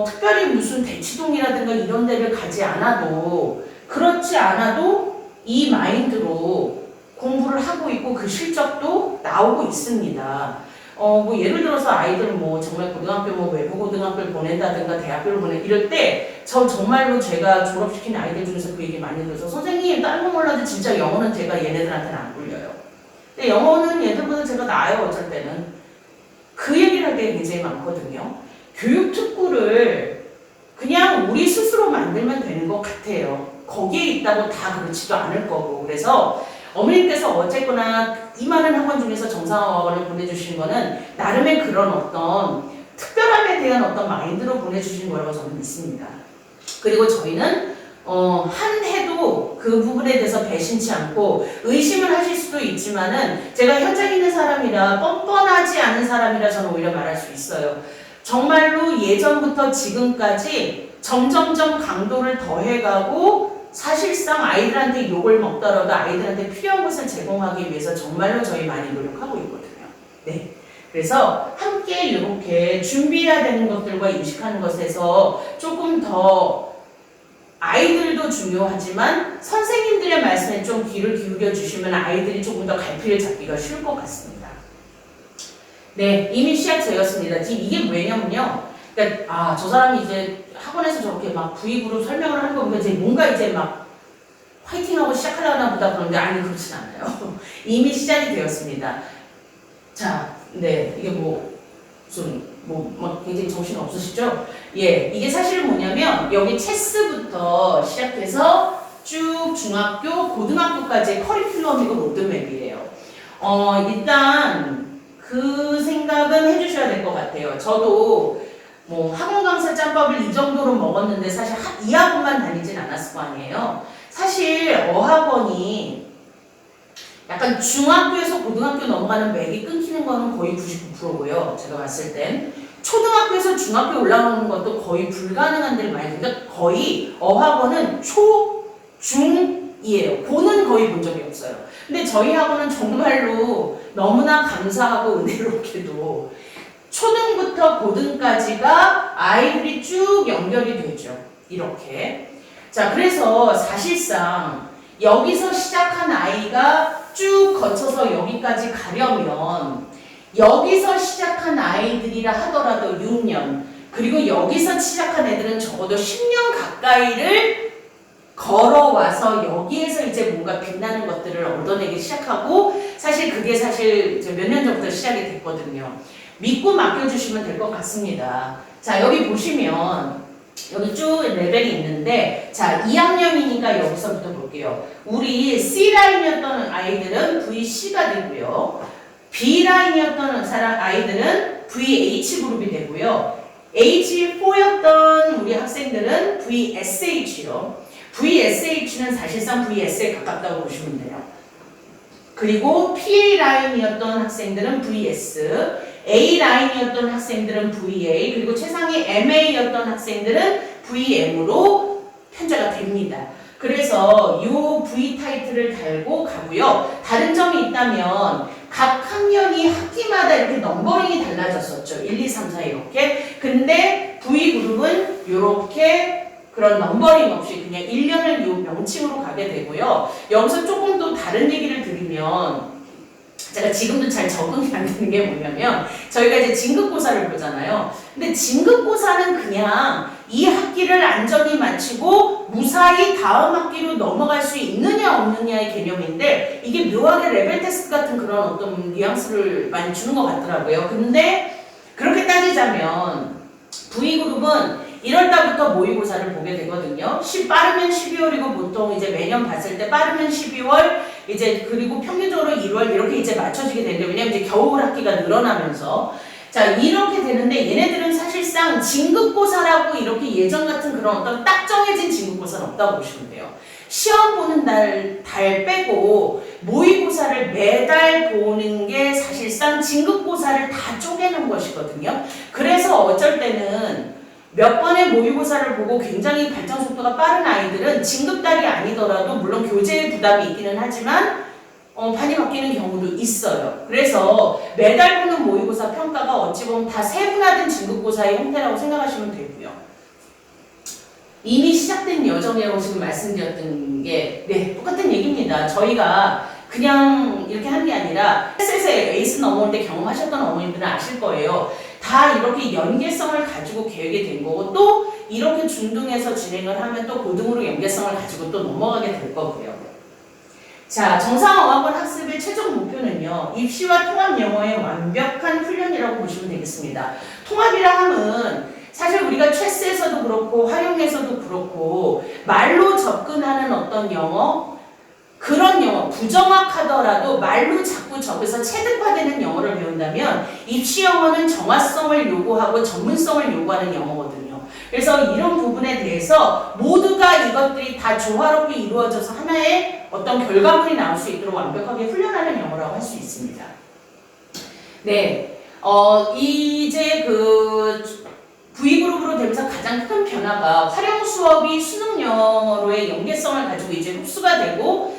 A: 특별히 무슨 대치동이라든가 이런 데를 가지 않아도 그렇지 않아도 이 마인드로 공부를 하고 있고 그 실적도 나오고 있습니다. 뭐 예를 들어서 아이들 뭐 정말 고등학교 뭐 외부 고등학교를 보낸다든가 대학교를 이럴 때 저 정말로 제가 졸업시킨 아이들 중에서 그 얘기 많이 들어서 선생님 다른 거 몰라도 진짜 영어는 제가 얘네들한테는 안 굴려요. 근데 영어는 얘들보다 제가 나아요 어쩔 때는. 그 얘기를 할 때 굉장히 많거든요. 교육 특구를 그냥 우리 스스로 만들면 되는 것 같아요. 거기에 있다고 다 그렇지도 않을 거고. 그래서 어머님께서 어쨌거나 이 많은 학원 중에서 정상학원을 보내주신 거는 나름의 그런 어떤 특별함에 대한 어떤 마인드로 보내주신 거라고 저는 믿습니다. 그리고 저희는 한 해도 그 부분에 대해서 배신치 않고 의심을 하실 수도 있지만은 제가 현장에 있는 사람이라 뻔뻔하지 않은 사람이라 저는 오히려 말할 수 있어요. 정말로 예전부터 지금까지 점점점 강도를 더해가고 사실상 아이들한테 욕을 먹더라도 아이들한테 필요한 것을 제공하기 위해서 정말로 저희 많이 노력하고 있거든요. 네. 그래서 함께 이렇게 준비해야 되는 것들과 인식하는 것에서 조금 더 아이들도 중요하지만 선생님들의 말씀에 좀 귀를 기울여 주시면 아이들이 조금 더 갈피를 잡기가 쉬울 것 같습니다. 네, 이미 시작되었습니다. 지금 이게 왜냐면요. 그러니까 저 사람이 이제 학원에서 저렇게 막 부익으로 설명을 하는 거 보면 이제 뭔가 이제 막 화이팅하고 시작하려나 보다 그런데 아니 그렇진 않아요. 이미 시작이 되었습니다. 자, 네, 이게 무슨 막 굉장히 정신 없으시죠? 예, 이게 사실은 뭐냐면 여기 체스부터 시작해서 쭉 중학교, 고등학교까지의 커리큘럼이고 로드맵이에요. 일단 그 생각은 해주셔야 될 것 같아요. 저도 뭐 학원 강사 짬밥을 이 정도로 먹었는데 사실 이 학원만 다니진 않았을 거 아니에요. 사실 어학원이 약간 중학교에서 고등학교 넘어가는 맥이 끊기는 거는 거의 99%고요. 제가 봤을 땐. 초등학교에서 중학교 올라오는 것도 거의 불가능한 데를 많이 그러니까 거의 어학원은 초, 중이에요. 고는 거의 본 적이 없어요. 근데 저희 학원은 정말로 너무나 감사하고 은혜롭게도 초등부터 고등까지가 아이들이 쭉 연결이 되죠. 이렇게. 자, 그래서 사실상 여기서 시작한 아이가 쭉 거쳐서 여기까지 가려면 여기서 시작한 아이들이라 하더라도 6년 그리고 여기서 시작한 애들은 적어도 10년 가까이를 걸어와서 여기에서 이제 뭔가 빛나는 것들을 얻어내기 시작하고 사실 그게 사실 몇 년 전부터 시작이 됐거든요. 믿고 맡겨주시면 될 것 같습니다. 자, 여기 보시면 여기 쭉 레벨이 있는데 자 2학년이니까 여기서부터 볼게요. 우리 C라인이었던 아이들은 VC가 되고요. B라인이었던 아이들은 VH그룹이 되고요. H4였던 우리 학생들은 VSH요. VSH는 사실상 VS에 가깝다고 보시면 돼요. 그리고 PA라인이었던 학생들은 VS, A라인이었던 학생들은 VA, 그리고 최상위 MA였던 학생들은 VM으로 편제가 됩니다. 그래서 이 V 타이틀을 달고 가고요. 다른 점이 있다면 각 학년이 학기마다 이렇게 넘버링이 달라졌었죠. 1, 2, 3, 4 이렇게. 근데 V그룹은 이렇게 그런 넘버링 없이 그냥 1년을 요 명칭으로 가게 되고요. 여기서 조금 더 다른 얘기를 드리면 제가 지금도 잘 적응이 안 되는 게 뭐냐면 저희가 이제 진급고사를 보잖아요. 근데 진급고사는 그냥 이 학기를 안전히 마치고 무사히 다음 학기로 넘어갈 수 있느냐 없느냐의 개념인데 이게 묘하게 레벨 테스트 같은 그런 어떤 뉘앙스를 많이 주는 것 같더라고요. 근데 그렇게 따지자면 V그룹은 1월달부터 모의고사를 보게 되거든요. 빠르면 12월이고 보통 이제 매년 봤을 때 빠르면 12월 이제 그리고 평균적으로 1월 이렇게 이제 맞춰지게 되는데 왜냐면 이제 겨울 학기가 늘어나면서 자 이렇게 되는데 얘네들은 사실상 진급고사라고 이렇게 예전 같은 그런 어떤 딱 정해진 진급고사는 없다고 보시면 돼요. 시험 보는 달 빼고 모의고사를 매달 보는 게 사실상 진급고사를 다 쪼개는 것이거든요. 그래서 어쩔 때는 몇 번의 모의고사를 보고 굉장히 발전 속도가 빠른 아이들은 진급달이 아니더라도 물론 교재의 부담이 있기는 하지만 반이 바뀌는 경우도 있어요. 그래서 매달 보는 모의고사 평가가 어찌 보면 다 세분화된 진급고사의 형태라고 생각하시면 되고요. 이미 시작된 여정이라고 지금 말씀드렸던 게 네, 똑같은 얘기입니다. 저희가 그냥 이렇게 하는 게 아니라 SS에서 에이스 넘어올 때 경험하셨던 어머님들은 아실 거예요. 다 이렇게 연계성을 가지고 계획이 된 거고 또 이렇게 중등에서 진행을 하면 또 고등으로 연계성을 가지고 또 넘어가게 될 거고요. 자, 정상어학원 학습의 최종 목표는요. 입시와 통합 영어의 완벽한 훈련이라고 보시면 되겠습니다. 통합이라 함은 사실 우리가 체스에서도 그렇고 활용에서도 그렇고 말로 접근하는 어떤 영어 그런 영어, 부정확하더라도 말로 자꾸 적어서 체득화되는 영어를 배운다면 입시 영어는 정확성을 요구하고 전문성을 요구하는 영어거든요. 그래서 이런 부분에 대해서 모두가 이것들이 다 조화롭게 이루어져서 하나의 어떤 결과물이 나올 수 있도록 완벽하게 훈련하는 영어라고 할 수 있습니다. 네, 이제 V그룹으로 되면서 가장 큰 변화가 활용 수업이 수능 영어로의 연계성을 가지고 이제 흡수가 되고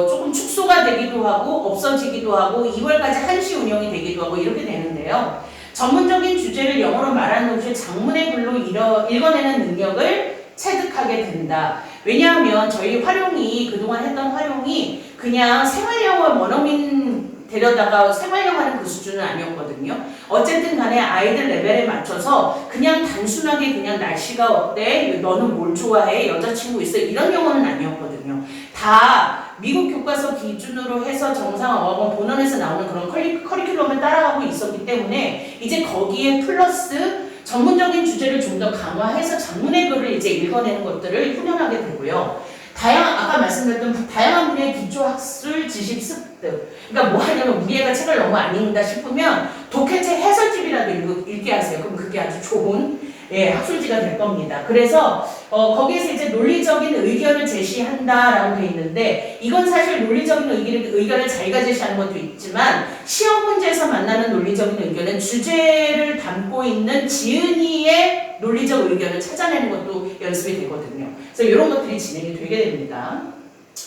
A: 조금 축소가 되기도 하고 없어지기도 하고 2월까지 한시 운영이 되기도 하고 이렇게 되는데요. 전문적인 주제를 영어로 말하는 동시에 장문의 글로 읽어내는 능력을 체득하게 된다. 왜냐하면 저희 활용이 그동안 했던 활용이 그냥 생활영어 원어민 데려다가 생활영어하는 그 수준은 아니었거든요. 어쨌든 간에 아이들 레벨에 맞춰서 그냥 단순하게 그냥 날씨가 어때? 너는 뭘 좋아해? 여자친구 있어? 이런 영어는 아니었거든요. 다 미국 교과서 기준으로 해서 정상어학원 본원에서 나오는 그런 커리큘럼을 따라가고 있었기 때문에 이제 거기에 플러스 전문적인 주제를 좀 더 강화해서 장문의 글을 이제 읽어내는 것들을 훈련하게 되고요. 아까 말씀드렸던 다양한 분야의 기초학술 지식 습득. 그러니까 뭐 하냐면 우리 애가 책을 너무 안 읽는다 싶으면 독해책 해설집이라도 읽게 하세요. 그럼 그게 아주 좋은 학술지가 될 겁니다. 그래서 거기에서 이제 논리적인 의견을 제시한다라고 돼 있는데 이건 사실 논리적인 의견을 자기가 제시하는 것도 있지만 시험 문제에서 만나는 논리적인 의견은 주제를 담고 있는 지은이의 논리적 의견을 찾아내는 것도 연습이 되거든요. 그래서 이런 것들이 진행이 되게 됩니다.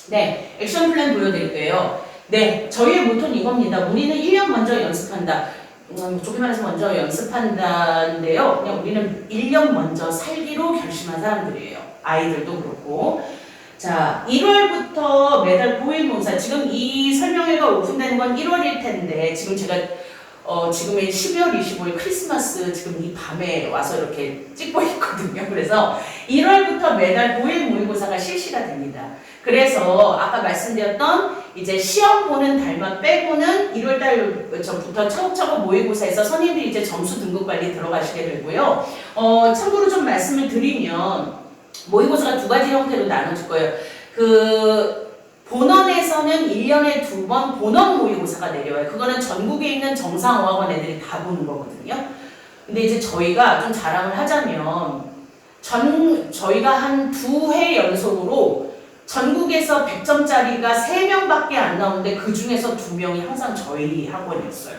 A: 네, 액션 플랜 보여드릴게요. 네, 저희의 모토는 이겁니다. 우리는 1년 먼저 연습한다. 좋게 말해서 먼저 연습한다인데요. 그냥 우리는 1년 먼저 살기로 결심한 사람들이에요. 아이들도 그렇고. 자, 1월부터 매달 고일봉사. 지금 이 설명회가 오픈되는 건 1월일 텐데, 지금 제가 지금의 12월 25일 크리스마스 지금 이 밤에 와서 이렇게 찍고 있거든요. 그래서 1월부터 매달 고일 모의고사가 실시가 됩니다. 그래서 아까 말씀드렸던 이제 시험 보는 달만 빼고는 1월달 전부터 차곡차곡 모의고사에서 선생님들이 이제 점수 등급 관리 들어가시게 되고요. 참고로 좀 말씀을 드리면 모의고사가 두 가지 형태로 나눠질 거예요. 본원에서는 1년에 2번 본원 모의고사가 내려와요. 그거는 전국에 있는 정상어학원 애들이 다 보는 거거든요. 근데 이제 저희가 좀 자랑을 하자면 저희가 한 2회 연속으로 전국에서 100점짜리가 3명밖에 안 나오는데 그 중에서 2명이 항상 저희 학원이었어요.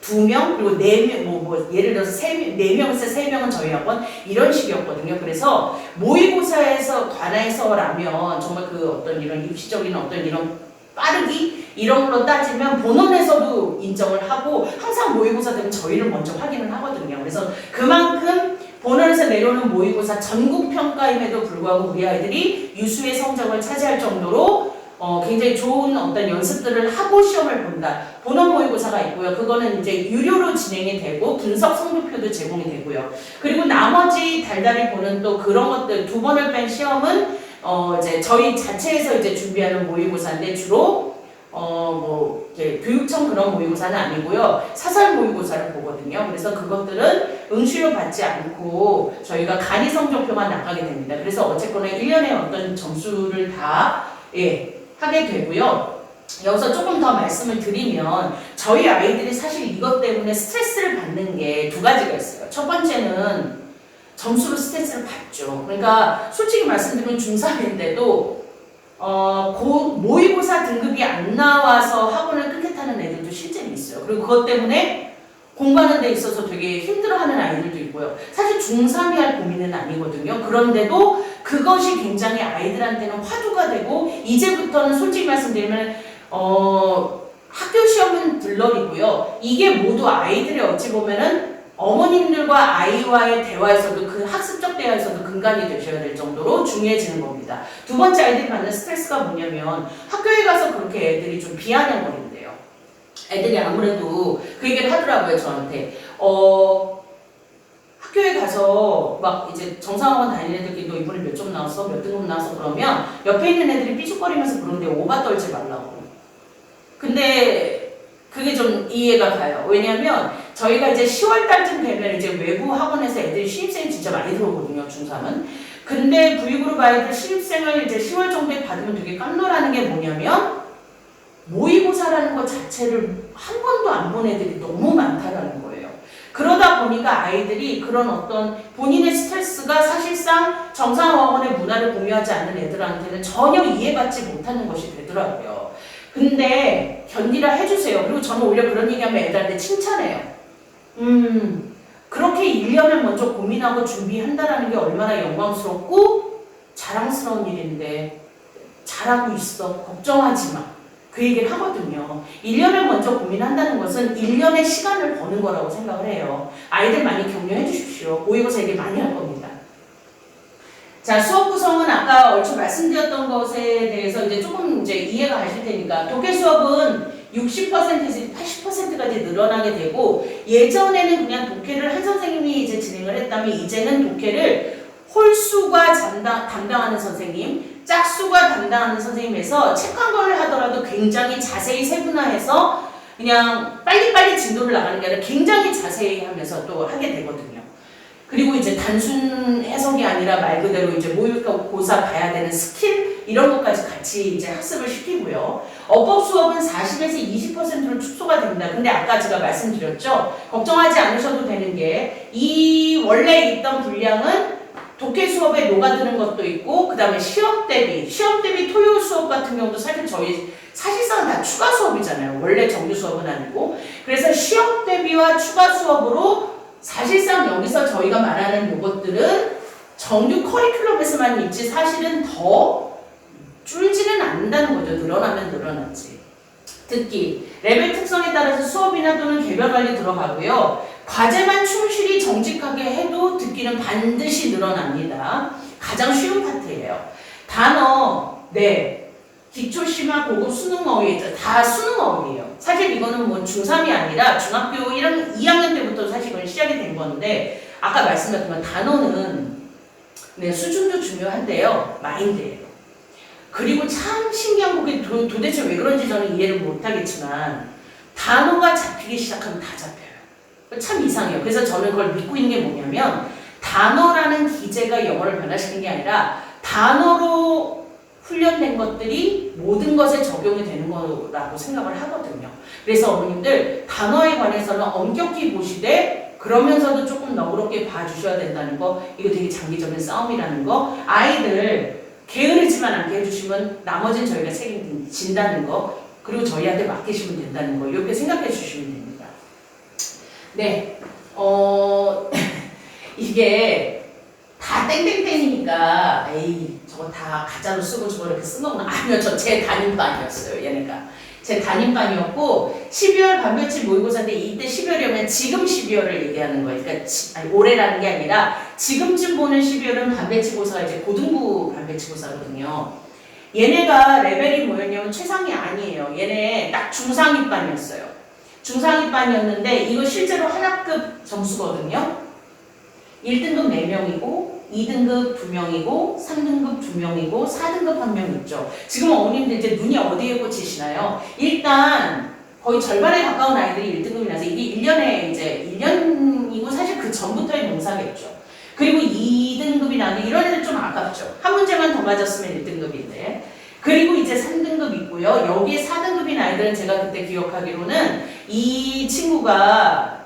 A: 2명 그리고 4명 예를 들어서 4명에서 3명은 저희 학원 이런 식이었거든요. 그래서 모의고사에서 관해서라면 정말 어떤 이런 입시적인 어떤 이런 빠르기 이런 걸로 따지면 본원에서도 인정을 하고 항상 모의고사 되면 저희를 먼저 확인을 하거든요. 그래서 그만큼 본원에서 내려오는 모의고사 전국 평가임에도 불구하고 우리 아이들이 유수의 성적을 차지할 정도로 굉장히 좋은 어떤 연습들을 하고 시험을 본다. 본원 모의고사가 있고요. 그거는 이제 유료로 진행이 되고 분석 성적표도 제공이 되고요. 그리고 나머지 달달이 보는 또 그런 것들 2번을 뺀 시험은 이제 저희 자체에서 이제 준비하는 모의고사인데 주로 교육청 그런 모의고사는 아니고요. 사설 모의고사를 보거든요. 그래서 그것들은 응시료 받지 않고 저희가 간이 성적표만 나가게 됩니다. 그래서 어쨌거나 1년에 어떤 점수를 다 하게 되고요. 여기서 조금 더 말씀을 드리면 저희 아이들이 사실 이것 때문에 스트레스를 받는 게 2가지가 있어요. 첫 번째는 점수로 스트레스를 받죠. 그러니까 솔직히 말씀드리면 중3인데도 모의고사 등급이 안 나와서 학원을 끊겠다는 애들도 실제로 있어요. 그리고 그것 때문에 공부하는 데 있어서 되게 힘들어하는 아이들도 있고요. 사실 중3이 할 고민은 아니거든요. 그런데도 그것이 굉장히 아이들한테는 화두가 되고 이제부터는 솔직히 말씀드리면 학교 시험은 들러리고요. 이게 모두 아이들이 어찌 보면은 어머님들과 아이와의 대화에서도 그 학습적 대화에서도 근간이 되셔야 될 정도로 중요해지는 겁니다. 두 번째 아이들이 받는 스트레스가 뭐냐면 학교에 가서 그렇게 애들이 좀 비아냥거린대요. 애들이 아무래도 그 얘기를 하더라고요, 저한테. 학교에 가서 막 이제 정상학원 다니는 애들끼리 너 이번에 몇 점 나왔어? 몇 등급 나왔어? 그러면 옆에 있는 애들이 삐죽거리면서 그러는데 오바 떨지 말라고. 근데 그게 좀 이해가 가요. 왜냐면 저희가 이제 10월달쯤 되면 이제 외부 학원에서 애들이 신입생이 진짜 많이 들어오거든요, 중3은. 근데 V그룹 아이들 신입생을 이제 10월 정도에 받으면 되게 깜놀하는 게 뭐냐면 모의고사라는 것 자체를 한 번도 안 본 애들이 너무 많다라는 거예요. 그러다 보니까 아이들이 그런 어떤 본인의 스트레스가 사실상 정상학원의 문화를 공유하지 않는 애들한테는 전혀 이해받지 못하는 것이 되더라고요. 근데 견디라 해주세요. 그리고 저는 오히려 그런 얘기하면 애들한테 칭찬해요. 그렇게 1년을 먼저 고민하고 준비한다는 게 얼마나 영광스럽고 자랑스러운 일인데 잘하고 있어. 걱정하지 마. 그 얘기를 하거든요. 1년을 먼저 고민한다는 것은 1년의 시간을 버는 거라고 생각을 해요. 아이들 많이 격려해 주십시오. 모의고사 얘기 많이 할 겁니다. 자, 수업 구성은 아까 얼추 말씀드렸던 것에 대해서 이제 조금 이제 이해가 가실 테니까 독해 수업은 60%에서 80%까지 늘어나게 되고 예전에는 그냥 독해를 한 선생님이 이제 진행을 했다면 이제는 독해를 홀수가 담당하는 선생님, 짝수가 담당하는 선생님에서 책 한 권을 하더라도 굉장히 자세히 세분화해서 그냥 빨리빨리 진도를 나가는 게 아니라 굉장히 자세히 하면서 또 하게 되거든요. 그리고 이제 단순 해석이 아니라 말 그대로 이제 모의고사 봐야 되는 스킬 이런 것까지 같이 이제 학습을 시키고요. 어법 수업은 40에서 20%로 축소가 됩니다. 근데 아까 제가 말씀드렸죠. 걱정하지 않으셔도 되는 게 이 원래 있던 분량은 독해 수업에 녹아드는 것도 있고 그 다음에 시험 대비 토요 수업 같은 경우도 사실상 다 추가 수업이잖아요. 원래 정규 수업은 아니고. 그래서 시험 대비와 추가 수업으로 사실상 여기서 저희가 말하는 요것들은 정규 커리큘럼에서만 있지 사실은 더 줄지는 않는다는 거죠. 늘어나면 늘어났지. 듣기. 레벨 특성에 따라서 수업이나 또는 개별 관리 들어가고요. 과제만 충실히 정직하게 해도 듣기는 반드시 늘어납니다. 가장 쉬운 파트예요. 단어, 네. 기초, 심화, 고급, 수능 어휘, 다 수능 어휘예요. 사실 이거는 뭐 중3이 아니라 중학교 2학년 때부터 사실 이건 시작이 된 건데 아까 말씀드렸지만 단어는 네, 수준도 중요한데요. 마인드예요. 그리고 참 신기한 게 도대체 왜 그런지 저는 이해를 못하겠지만 단어가 잡히기 시작하면 다 잡혀요. 참 이상해요. 그래서 저는 그걸 믿고 있는 게 뭐냐면 단어라는 기제가 영어를 변화시키는 게 아니라 단어로 훈련된 것들이 모든 것에 적용이 되는 거라고 생각을 하거든요. 그래서 어머님들 단어에 관해서는 엄격히 보시되 그러면서도 조금 너그럽게 봐주셔야 된다는 거 이거 되게 장기적인 싸움이라는 거 아이들 게으르지만 않게 해주시면 나머지는 저희가 책임진다는 거 그리고 저희한테 맡기시면 된다는 거 이렇게 생각해 주시면 됩니다. 네, 이게 다 땡땡땡이니까 에이 저거 다 가짜로 쓰고 저거 이렇게 쓴 거구나. 아니요, 제 담임반이었어요. 얘네가 제 담임반이었고 12월 반배치 모의고사인데 이때 12월이면 지금 12월을 얘기하는 거예요. 그러니까 아니, 올해라는 게 아니라 지금쯤 보는 12월은 반배치고사가 이제 고등부 반배치고사거든요. 얘네가 레벨이 뭐였냐면 최상이 아니에요. 얘네 딱 중상위반이었어요. 중상위반이었는데 이거 실제로 하나급 점수거든요. 1등급 4명이고 2등급 2명이고 3등급 2명이고 4등급 1명 있죠. 지금 어머님들 이제 눈이 어디에 꽂히시나요? 일단 거의 절반에 가까운 아이들이 1등급이 나서 이게 1년에 이제 1년이고 사실 그 전부터의 농사겠죠. 그리고 2등급이 나는데 이런 애들 좀 아깝죠. 한 문제만 더 맞았으면 1등급인데. 그리고 이제 3등급 있고요. 여기에 4등급인 아이들은 제가 그때 기억하기로는 이 친구가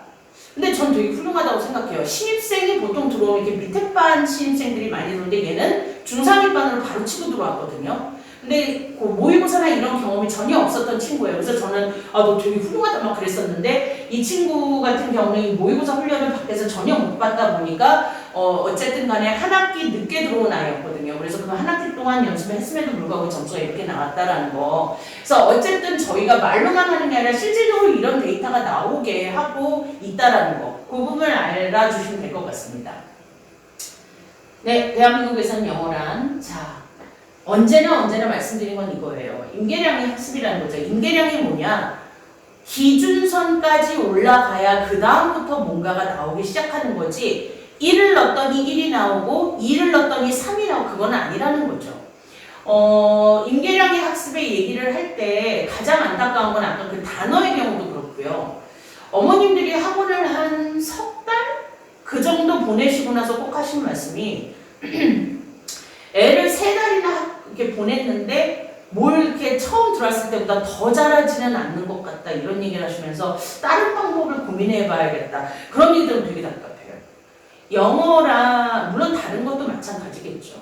A: 근데 전 되게 훌륭하다고 생각해요. 신입생이 보통 들어오면 이렇게 밑에 반 신입생들이 많이 들어오는데 얘는 중3위반으로 바로 치고 들어왔거든요. 근데 그 모의고사나 이런 경험이 전혀 없었던 친구예요. 그래서 저는 너 되게 훌륭하다 막 그랬었는데 이 친구 같은 경우는 모의고사 훈련을 밖에서 전혀 못 받다 보니까 어쨌든 간에 한 학기 늦게 들어온 아이였거든요. 그래서 그 한 학기 동안 연습을 했음에도 불구하고 점수가 이렇게 나왔다라는 거. 그래서 어쨌든 저희가 말로만 하는 게 아니라 실질적으로 이런 데이터가 나오게 하고 올라가고 있다라는 거. 그 부분을 알아주시면 될 것 같습니다. 네, 대한민국에서는 영어란 언제나 말씀드린 건 이거예요. 임계량의 학습이라는 거죠. 임계량이 뭐냐? 기준선까지 올라가야 그 다음부터 뭔가가 나오기 시작하는 거지 1을 넣었더니 1이 나오고 2를 넣었더니 3이 나오고 그건 아니라는 거죠. 임계량의 학습의 얘기를 할 때 가장 안타까운 건 아까 그 단어의 경우도 그렇고요. 어머님들이 학원을 한 석 달? 그 정도 보내시고 나서 꼭 하신 말씀이 애를 3달이나 이렇게 보냈는데 뭘 이렇게 처음 들어왔을 때보다 더 잘하지는 않는 것 같다 이런 얘기를 하시면서 다른 방법을 고민해 봐야겠다 그런 얘기들은 되게 답답해요. 영어라 물론 다른 것도 마찬가지겠죠.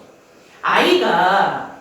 A: 아이가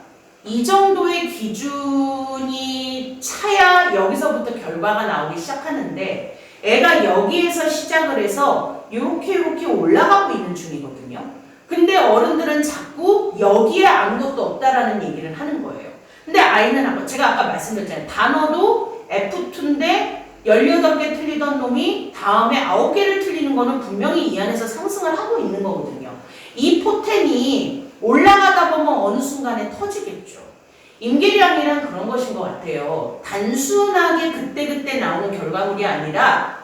A: 이 정도의 기준이 차야 여기서부터 결과가 나오기 시작하는데 애가 여기에서 시작을 해서 이렇게 올라가고 있는 중이거든요. 근데 어른들은 자꾸 여기에 아무것도 없다라는 얘기를 하는 거예요. 근데 아이는 제가 아까 말씀드렸잖아요. 단어도 F2인데 18개 틀리던 놈이 다음에 9개를 틀리는 거는 분명히 이 안에서 상승을 하고 있는 거거든요. 이 포텐이 올라가다 보면 어느 순간에 터지겠죠. 임계량이란 그런 것인 것 같아요. 단순하게 그때그때 나오는 결과물이 아니라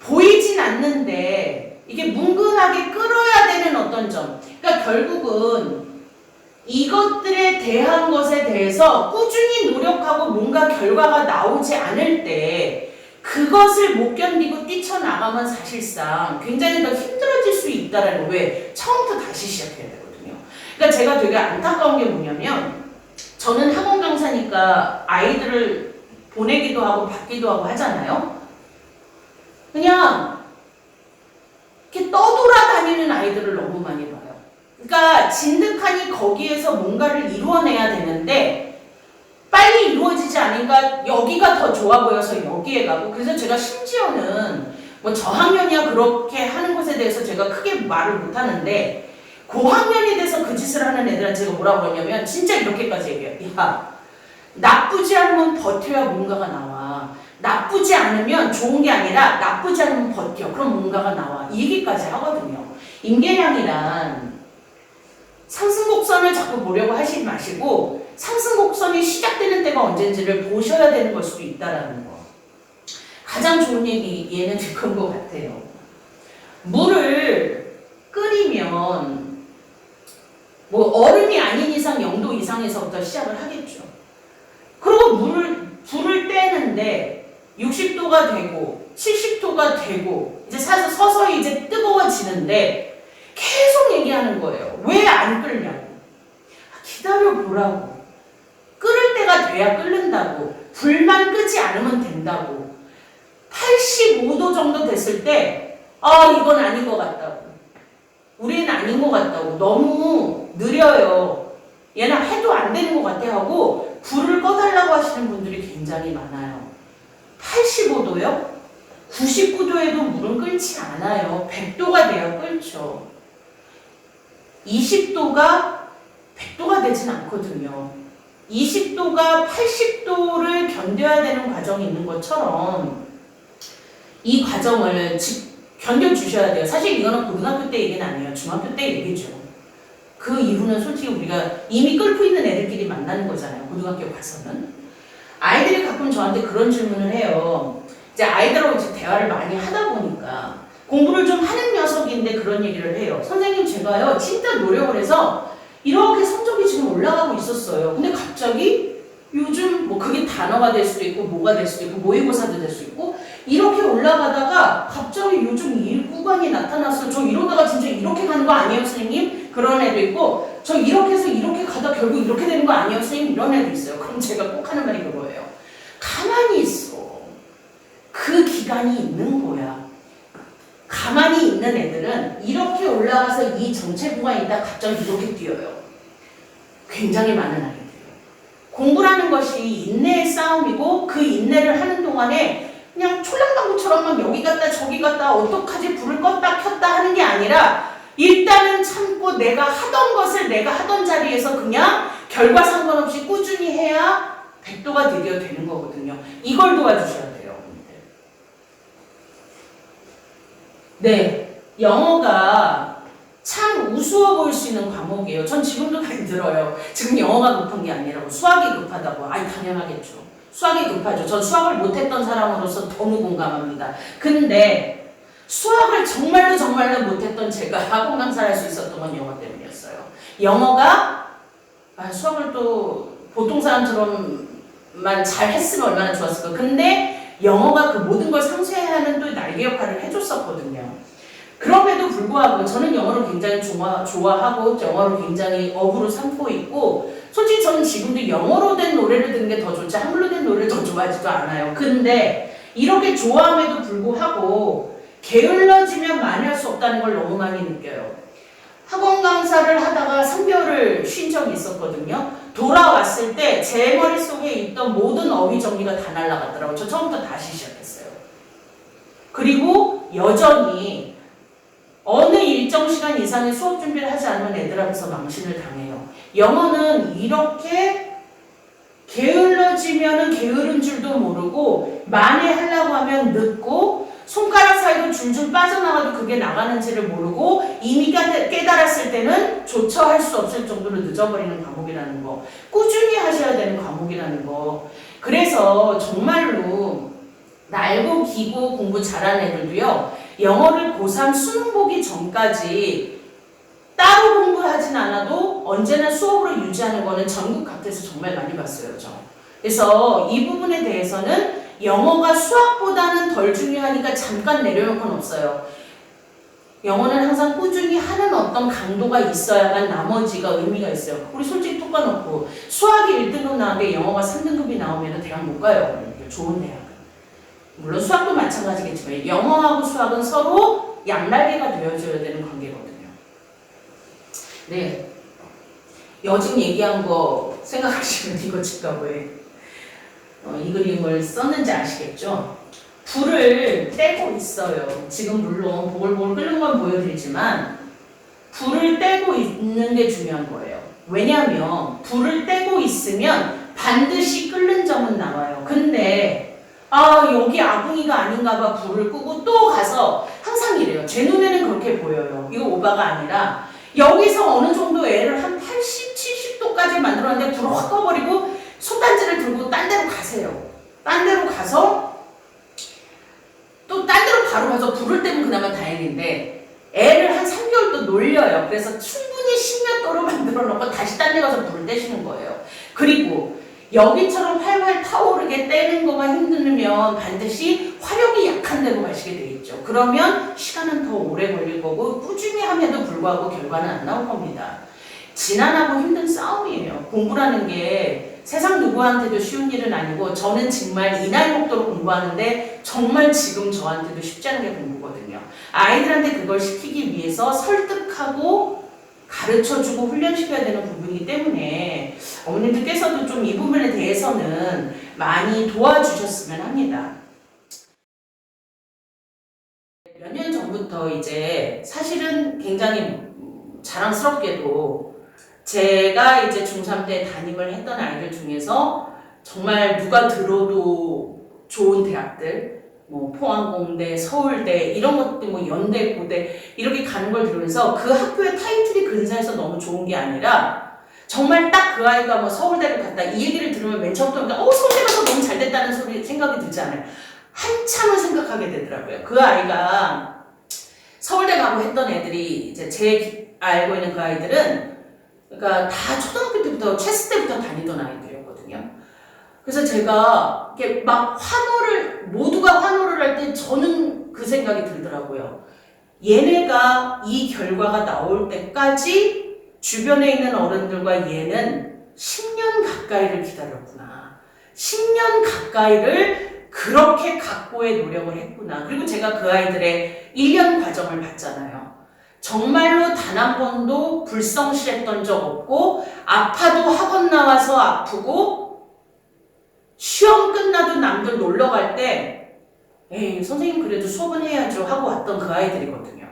A: 보이진 않는데 이게 뭉근하게 끌어야 되는 어떤 점. 그러니까 결국은 이것들에 대한 것에 대해서 꾸준히 노력하고 뭔가 결과가 나오지 않을 때 그것을 못 견디고 뛰쳐나가면 사실상 굉장히 더 힘들어질 수 있다라는 거. 왜? 처음부터 다시 시작해야 되거든요. 그러니까 제가 되게 안타까운 게 뭐냐면 저는 학원 강사니까 아이들을 보내기도 하고 받기도 하고 하잖아요. 그냥 이렇게 떠돌아다니는 아이들을 너무 많이 봐요. 그러니까 진득하니 거기에서 뭔가를 이루어내야 되는데 빨리 이루어지지 않으니까 여기가 더 좋아 보여서 여기에 가고 그래서 제가 심지어는 뭐 저학년이야 그렇게 하는 것에 대해서 제가 크게 말을 못하는데 고학년이 돼서 그 짓을 하는 애들한테 제가 뭐라고 그러냐면 진짜 이렇게까지 얘기해요. 야, 나쁘지 않으면 버텨야 뭔가가 나와. 나쁘지 않으면 좋은 게 아니라 나쁘지 않으면 버텨. 그럼 뭔가가 나와. 이 얘기까지 하거든요. 임계량이란 상승곡선을 자꾸 보려고 하시지 마시고 상승곡선이 시작되는 때가 언젠지를 보셔야 되는 걸 수도 있다라는 거. 가장 좋은 얘는 그런 것 같아요. 물을 끓이면 뭐 얼음이 아닌 이상 0도 이상에서부터 시작을 하겠죠. 그리고 불을 떼는데 60도가 되고 70도가 되고 이제 서서히 이제 뜨거워지는데 계속 얘기하는 거예요. 왜 안 끓냐고. 기다려보라고. 끓을 때가 돼야 끓는다고. 불만 끄지 않으면 된다고. 85도 정도 됐을 때 이건 아닌 것 같다고. 우리는 아닌 것 같다고. 너무 느려요. 얘는 해도 안 되는 것 같아 하고 불을 꺼달라고 하시는 분들이 굉장히 많아요. 85도요? 99도에도 물은 끓지 않아요. 100도가 돼야 끓죠. 20도가 100도가 되진 않거든요. 20도가 80도를 견뎌야 되는 과정이 있는 것처럼 이 과정을 견뎌주셔야 돼요. 사실 이거는 고등학교 때 얘기는 아니에요. 중학교 때 얘기죠. 그 이후는 솔직히 우리가 이미 끓고 있는 애들끼리 만나는 거잖아요. 고등학교 가서는. 아이들이 가끔 저한테 그런 질문을 해요. 이제 아이들하고 이제 대화를 많이 하다 보니까 공부를 좀 하는 녀석인데 그런 얘기를 해요. 선생님 제가요 진짜 노력을 해서 이렇게 성적이 지금 올라가고 있었어요. 근데 갑자기 요즘 뭐 그게 단어가 될 수도 있고 뭐가 될 수도 있고 모의고사도 될 수 있고 이렇게 올라가다가 갑자기 요즘 일 구간이 나타났어요. 저 이러다가 진짜 이렇게 가는 거 아니에요 선생님? 그런 애도 있고 저 이렇게 해서 이렇게 가다 결국 이렇게 되는 거 아니에요 선생님? 이런 애도 있어요. 그럼 제가 꼭 하는 말이 그거예요. 가만히 있어. 그 기간이 있는 거야. 가만히 있는 애들은 이렇게 올라가서 이 정체 구간이 있다 갑자기 이렇게 뛰어요. 굉장히 많은 아이들이에요. 공부라는 것이 인내의 싸움이고 그 인내를 하는 동안에 그냥 촐랑방구처럼 막 여기 갔다 저기 갔다 어떡하지 불을 껐다 켰다 하는 게 아니라 일단은 참고 내가 하던 것을 내가 하던 자리에서 그냥 결과 상관없이 꾸준히 해야 100도가 드디어 되는 거거든요. 이걸 도와주셔야 돼요. 네, 영어가 참 우스워 보일 수 있는 과목이에요. 전 지금도 많이 들어요. 지금 영어가 급한 게 아니라고. 수학이 급하다고. 아니, 당연하겠죠. 수학이 급하죠. 전 수학을 못했던 사람으로서 너무 공감합니다. 근데 수학을 정말로 못했던 제가 학원 강사를 할 수 있었던 건 영어 때문이었어요. 영어가 수학을 또 보통 사람처럼만 잘 했으면 얼마나 좋았을까. 근데 영어가 그 모든 걸 상쇄하는 또 날개 역할을 해줬었거든요. 그럼에도 불구하고 저는 영어를 굉장히 좋아하고 영어를 굉장히 업으로 삼고 있고, 솔직히 저는 지금도 영어로 된 노래를 듣는 게 더 좋지 한글로 된 노래를 더 좋아하지도 않아요. 근데 이렇게 좋아함에도 불구하고 게을러지면 많이 할 수 없다는 걸 너무 많이 느껴요. 학원 강사를 하다가 3개월을 쉰 적이 있었거든요. 돌아왔을 때 제 머릿속에 있던 모든 어휘 정리가 다 날아갔더라고요. 저 처음부터 다시 시작했어요. 그리고 여전히 어느 일정 시간 이상의 수업 준비를 하지 않으면 애들 앞에서 망신을 당해요. 영어는 이렇게 게을러지면은 게으른 줄도 모르고 많이 하려고 하면 늦고 손가락 사이로 줄줄 빠져나가도 그게 나가는지를 모르고 이미 깨달았을 때는 조차 할 수 없을 정도로 늦어버리는 과목이라는 거. 꾸준히 하셔야 되는 과목이라는 거. 그래서 정말로 날고 기고 공부 잘하는 애들도요. 영어를 고3 수능 보기 전까지 따로 공부하진 않아도 언제나 수업으로 유지하는 거는 전국 각지에서 정말 많이 봤어요. 저. 그래서 이 부분에 대해서는 영어가 수학보다는 덜 중요하니까 잠깐 내려놓을 건 없어요. 영어는 항상 꾸준히 하는 어떤 강도가 있어야만 나머지가 의미가 있어요. 우리 솔직히 톡 까놓고 수학이 1등급 나오는데 영어가 3등급이 나오면 대학 못 가요. 좋은 대학. 물론 수학도 마찬가지겠지만 영어하고 수학은 서로 양날개가 되어줘야 되는 관계거든요. 네, 지금 얘기한 거 생각하시면 이거 집가 왜 이 그림을 썼는지 아시겠죠? 불을 떼고 있어요. 지금 물론 보글보글 끓는 건 보여드리지만 불을 떼고 있는 게 중요한 거예요. 왜냐하면 불을 떼고 있으면 반드시 끓는 점은 나와요. 근데 여기 아궁이가 아닌가 봐 불을 끄고 또 가서 항상 이래요. 제 눈에는 그렇게 보여요. 이거 오바가 아니라 여기서 어느 정도 애를 한 80, 70도까지 만들었는데 불을 확 꺼버리고 솥단지를 들고 딴 데로 가세요. 딴 데로 가서 또 딴 데로 바로 가서 불을 떼면 그나마 다행인데 애를 한 3개월 또 놀려요. 그래서 충분히 10몇 도로 만들어 놓고 다시 딴 데 가서 불을 떼시는 거예요. 그리고 여기처럼 활활 타오르게 떼는 거가 힘들면 반드시 화력이 약한 데로 가시게 돼 있죠. 그러면 시간은 더 오래 걸릴 거고 꾸준히 함에도 불구하고 결과는 안 나올 겁니다. 지난하고 힘든 싸움이에요. 공부라는 게 세상 누구한테도 쉬운 일은 아니고 저는 정말 이 나이 먹도록 공부하는데 정말 지금 저한테도 쉽지 않은 게 공부거든요. 아이들한테 그걸 시키기 위해서 설득하고 가르쳐주고 훈련시켜야 되는 부분이기 때문에 어머님들께서도 좀 이 부분에 대해서는 많이 도와주셨으면 합니다. 몇 년 전부터 이제 사실은 굉장히 자랑스럽게도 제가 이제 중3 때 담임을 했던 아이들 중에서 정말 누가 들어도 좋은 대학들, 뭐 포항공대, 서울대 이런 것들, 뭐 연대, 고대 이렇게 가는 걸 들으면서 그 학교의 타이틀이 근사해서 너무 좋은 게 아니라 정말 딱 그 아이가 뭐 서울대를 갔다 이 얘기를 들으면 맨 처음부터 서울대 가서 너무 잘 됐다는 소리 생각이 들지 않아요. 한참을 생각하게 되더라고요. 그 아이가 서울대 가고 했던 애들이 이제 제 알고 있는 그 아이들은 그러니까 다 초등학교 때부터 체스 때부터 다니던 아이들이었거든요. 그래서 제가 이렇게 막 모두가 환호를 할 때 저는 그 생각이 들더라고요. 얘네가 이 결과가 나올 때까지 주변에 있는 어른들과 얘는 10년 가까이를 기다렸구나. 10년 가까이를 그렇게 각고의 노력을 했구나. 그리고 제가 그 아이들의 1년 과정을 봤잖아요. 정말로 단 한 번도 불성실했던 적 없고 아파도 학원 나와서 아프고 시험 끝나도 남들 놀러 갈 때 에이 선생님 그래도 수업은 해야죠 하고 왔던 그 아이들이거든요.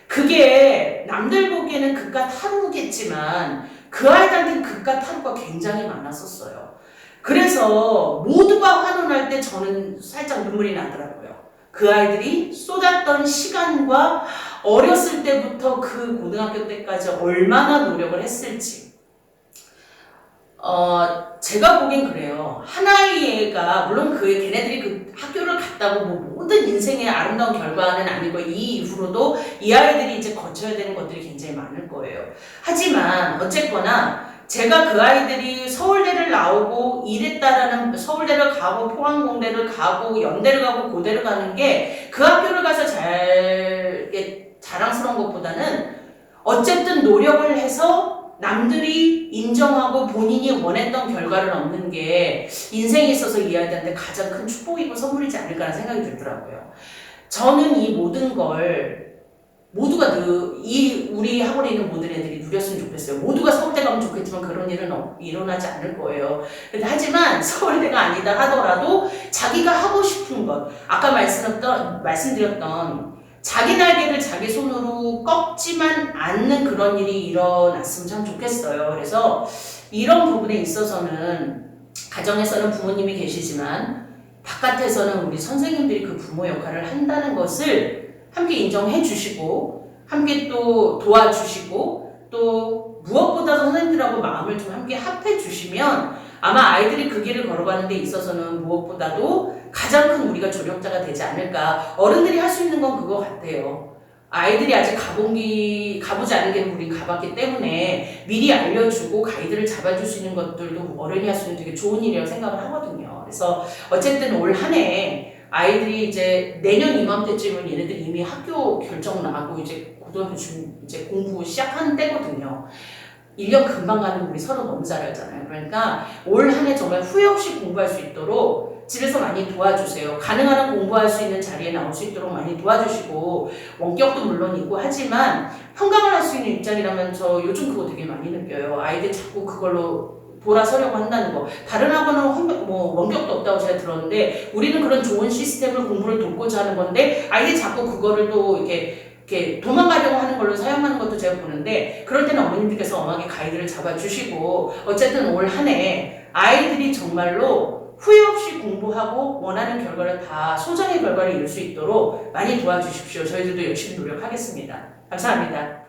A: 그게 남들 보기에는 그깟 하루겠지만 그 아이들한테는 그깟 하루가 굉장히 많았었어요. 그래서 모두가 환원할 때 저는 살짝 눈물이 나더라고요. 그 아이들이 쏟았던 시간과 어렸을 때부터 그 고등학교 때까지 얼마나 노력을 했을지. 제가 보기엔 그래요. 하나의 애가, 물론 걔네들이 그 학교를 갔다고 뭐 모든 인생의 아름다운 결과는 아니고, 이 이후로도 이 아이들이 이제 거쳐야 되는 것들이 굉장히 많을 거예요. 하지만, 어쨌거나, 제가 그 아이들이 서울대를 나오고 이랬다라는, 서울대를 가고 포항공대를 가고 연대를 가고 고대를 가는 게 그 학교를 가서 자랑스러운 것보다는 어쨌든 노력을 해서 남들이 인정하고 본인이 원했던 결과를 얻는 게 인생에 있어서 이 아이들한테 가장 큰 축복이고 선물이지 않을까라는 생각이 들더라고요. 저는 이 모든 걸 모두가 우리 학원에 있는 모든 애들이 누렸으면 좋겠어요. 모두가 서울대 가면 좋겠지만 그런 일은 일어나지 않을 거예요. 하지만 서울대가 아니다 하더라도 자기가 하고 싶은 것, 아까 말씀드렸던 자기 날개를 자기 손으로 꺾지만 않는 그런 일이 일어났으면 참 좋겠어요. 그래서 이런 부분에 있어서는 가정에서는 부모님이 계시지만 바깥에서는 우리 선생님들이 그 부모 역할을 한다는 것을 함께 인정해 주시고 함께 또 도와주시고 또 무엇보다 선생님들하고 마음을 좀 함께 합해 주시면 아마 아이들이 그 길을 걸어가는 데 있어서는 무엇보다도 가장 큰 우리가 조력자가 되지 않을까. 어른들이 할 수 있는 건 그거 같아요. 아이들이 아직 가보지 않은 길을 우린 가봤기 때문에 미리 알려주고 가이드를 잡아줄 수 있는 것들도 어른이 할 수 있는 되게 좋은 일이라고 생각을 하거든요. 그래서 어쨌든 올 한 해 아이들이 이제 내년 이맘때쯤은 얘네들 이미 학교 결정 나고 이제 고등학교 이제 공부 시작하는 때거든요. 1년 금방 가는 우리 서로 너무 잘 알잖아요. 그러니까 올 한 해 정말 후회 없이 공부할 수 있도록 집에서 많이 도와주세요. 가능한 한 공부할 수 있는 자리에 나올 수 있도록 많이 도와주시고 원격도 물론 있고 하지만 평강을 할 수 있는 입장이라면 저 요즘 그거 되게 많이 느껴요. 아이들 자꾸 그걸로 돌아서려고 한다는 거. 다른 학원은 원격도 없다고 제가 들었는데 우리는 그런 좋은 시스템을 공부를 돕고자 하는 건데 아이들이 자꾸 그거를 또 이렇게 도망가려고 하는 걸로 사용하는 것도 제가 보는데 그럴 때는 어머님들께서 엄하게 가이드를 잡아주시고 어쨌든 올 한 해 아이들이 정말로 후회 없이 공부하고 원하는 결과를 다 소정의 결과를 이룰 수 있도록 많이 도와주십시오. 저희들도 열심히 노력하겠습니다. 감사합니다.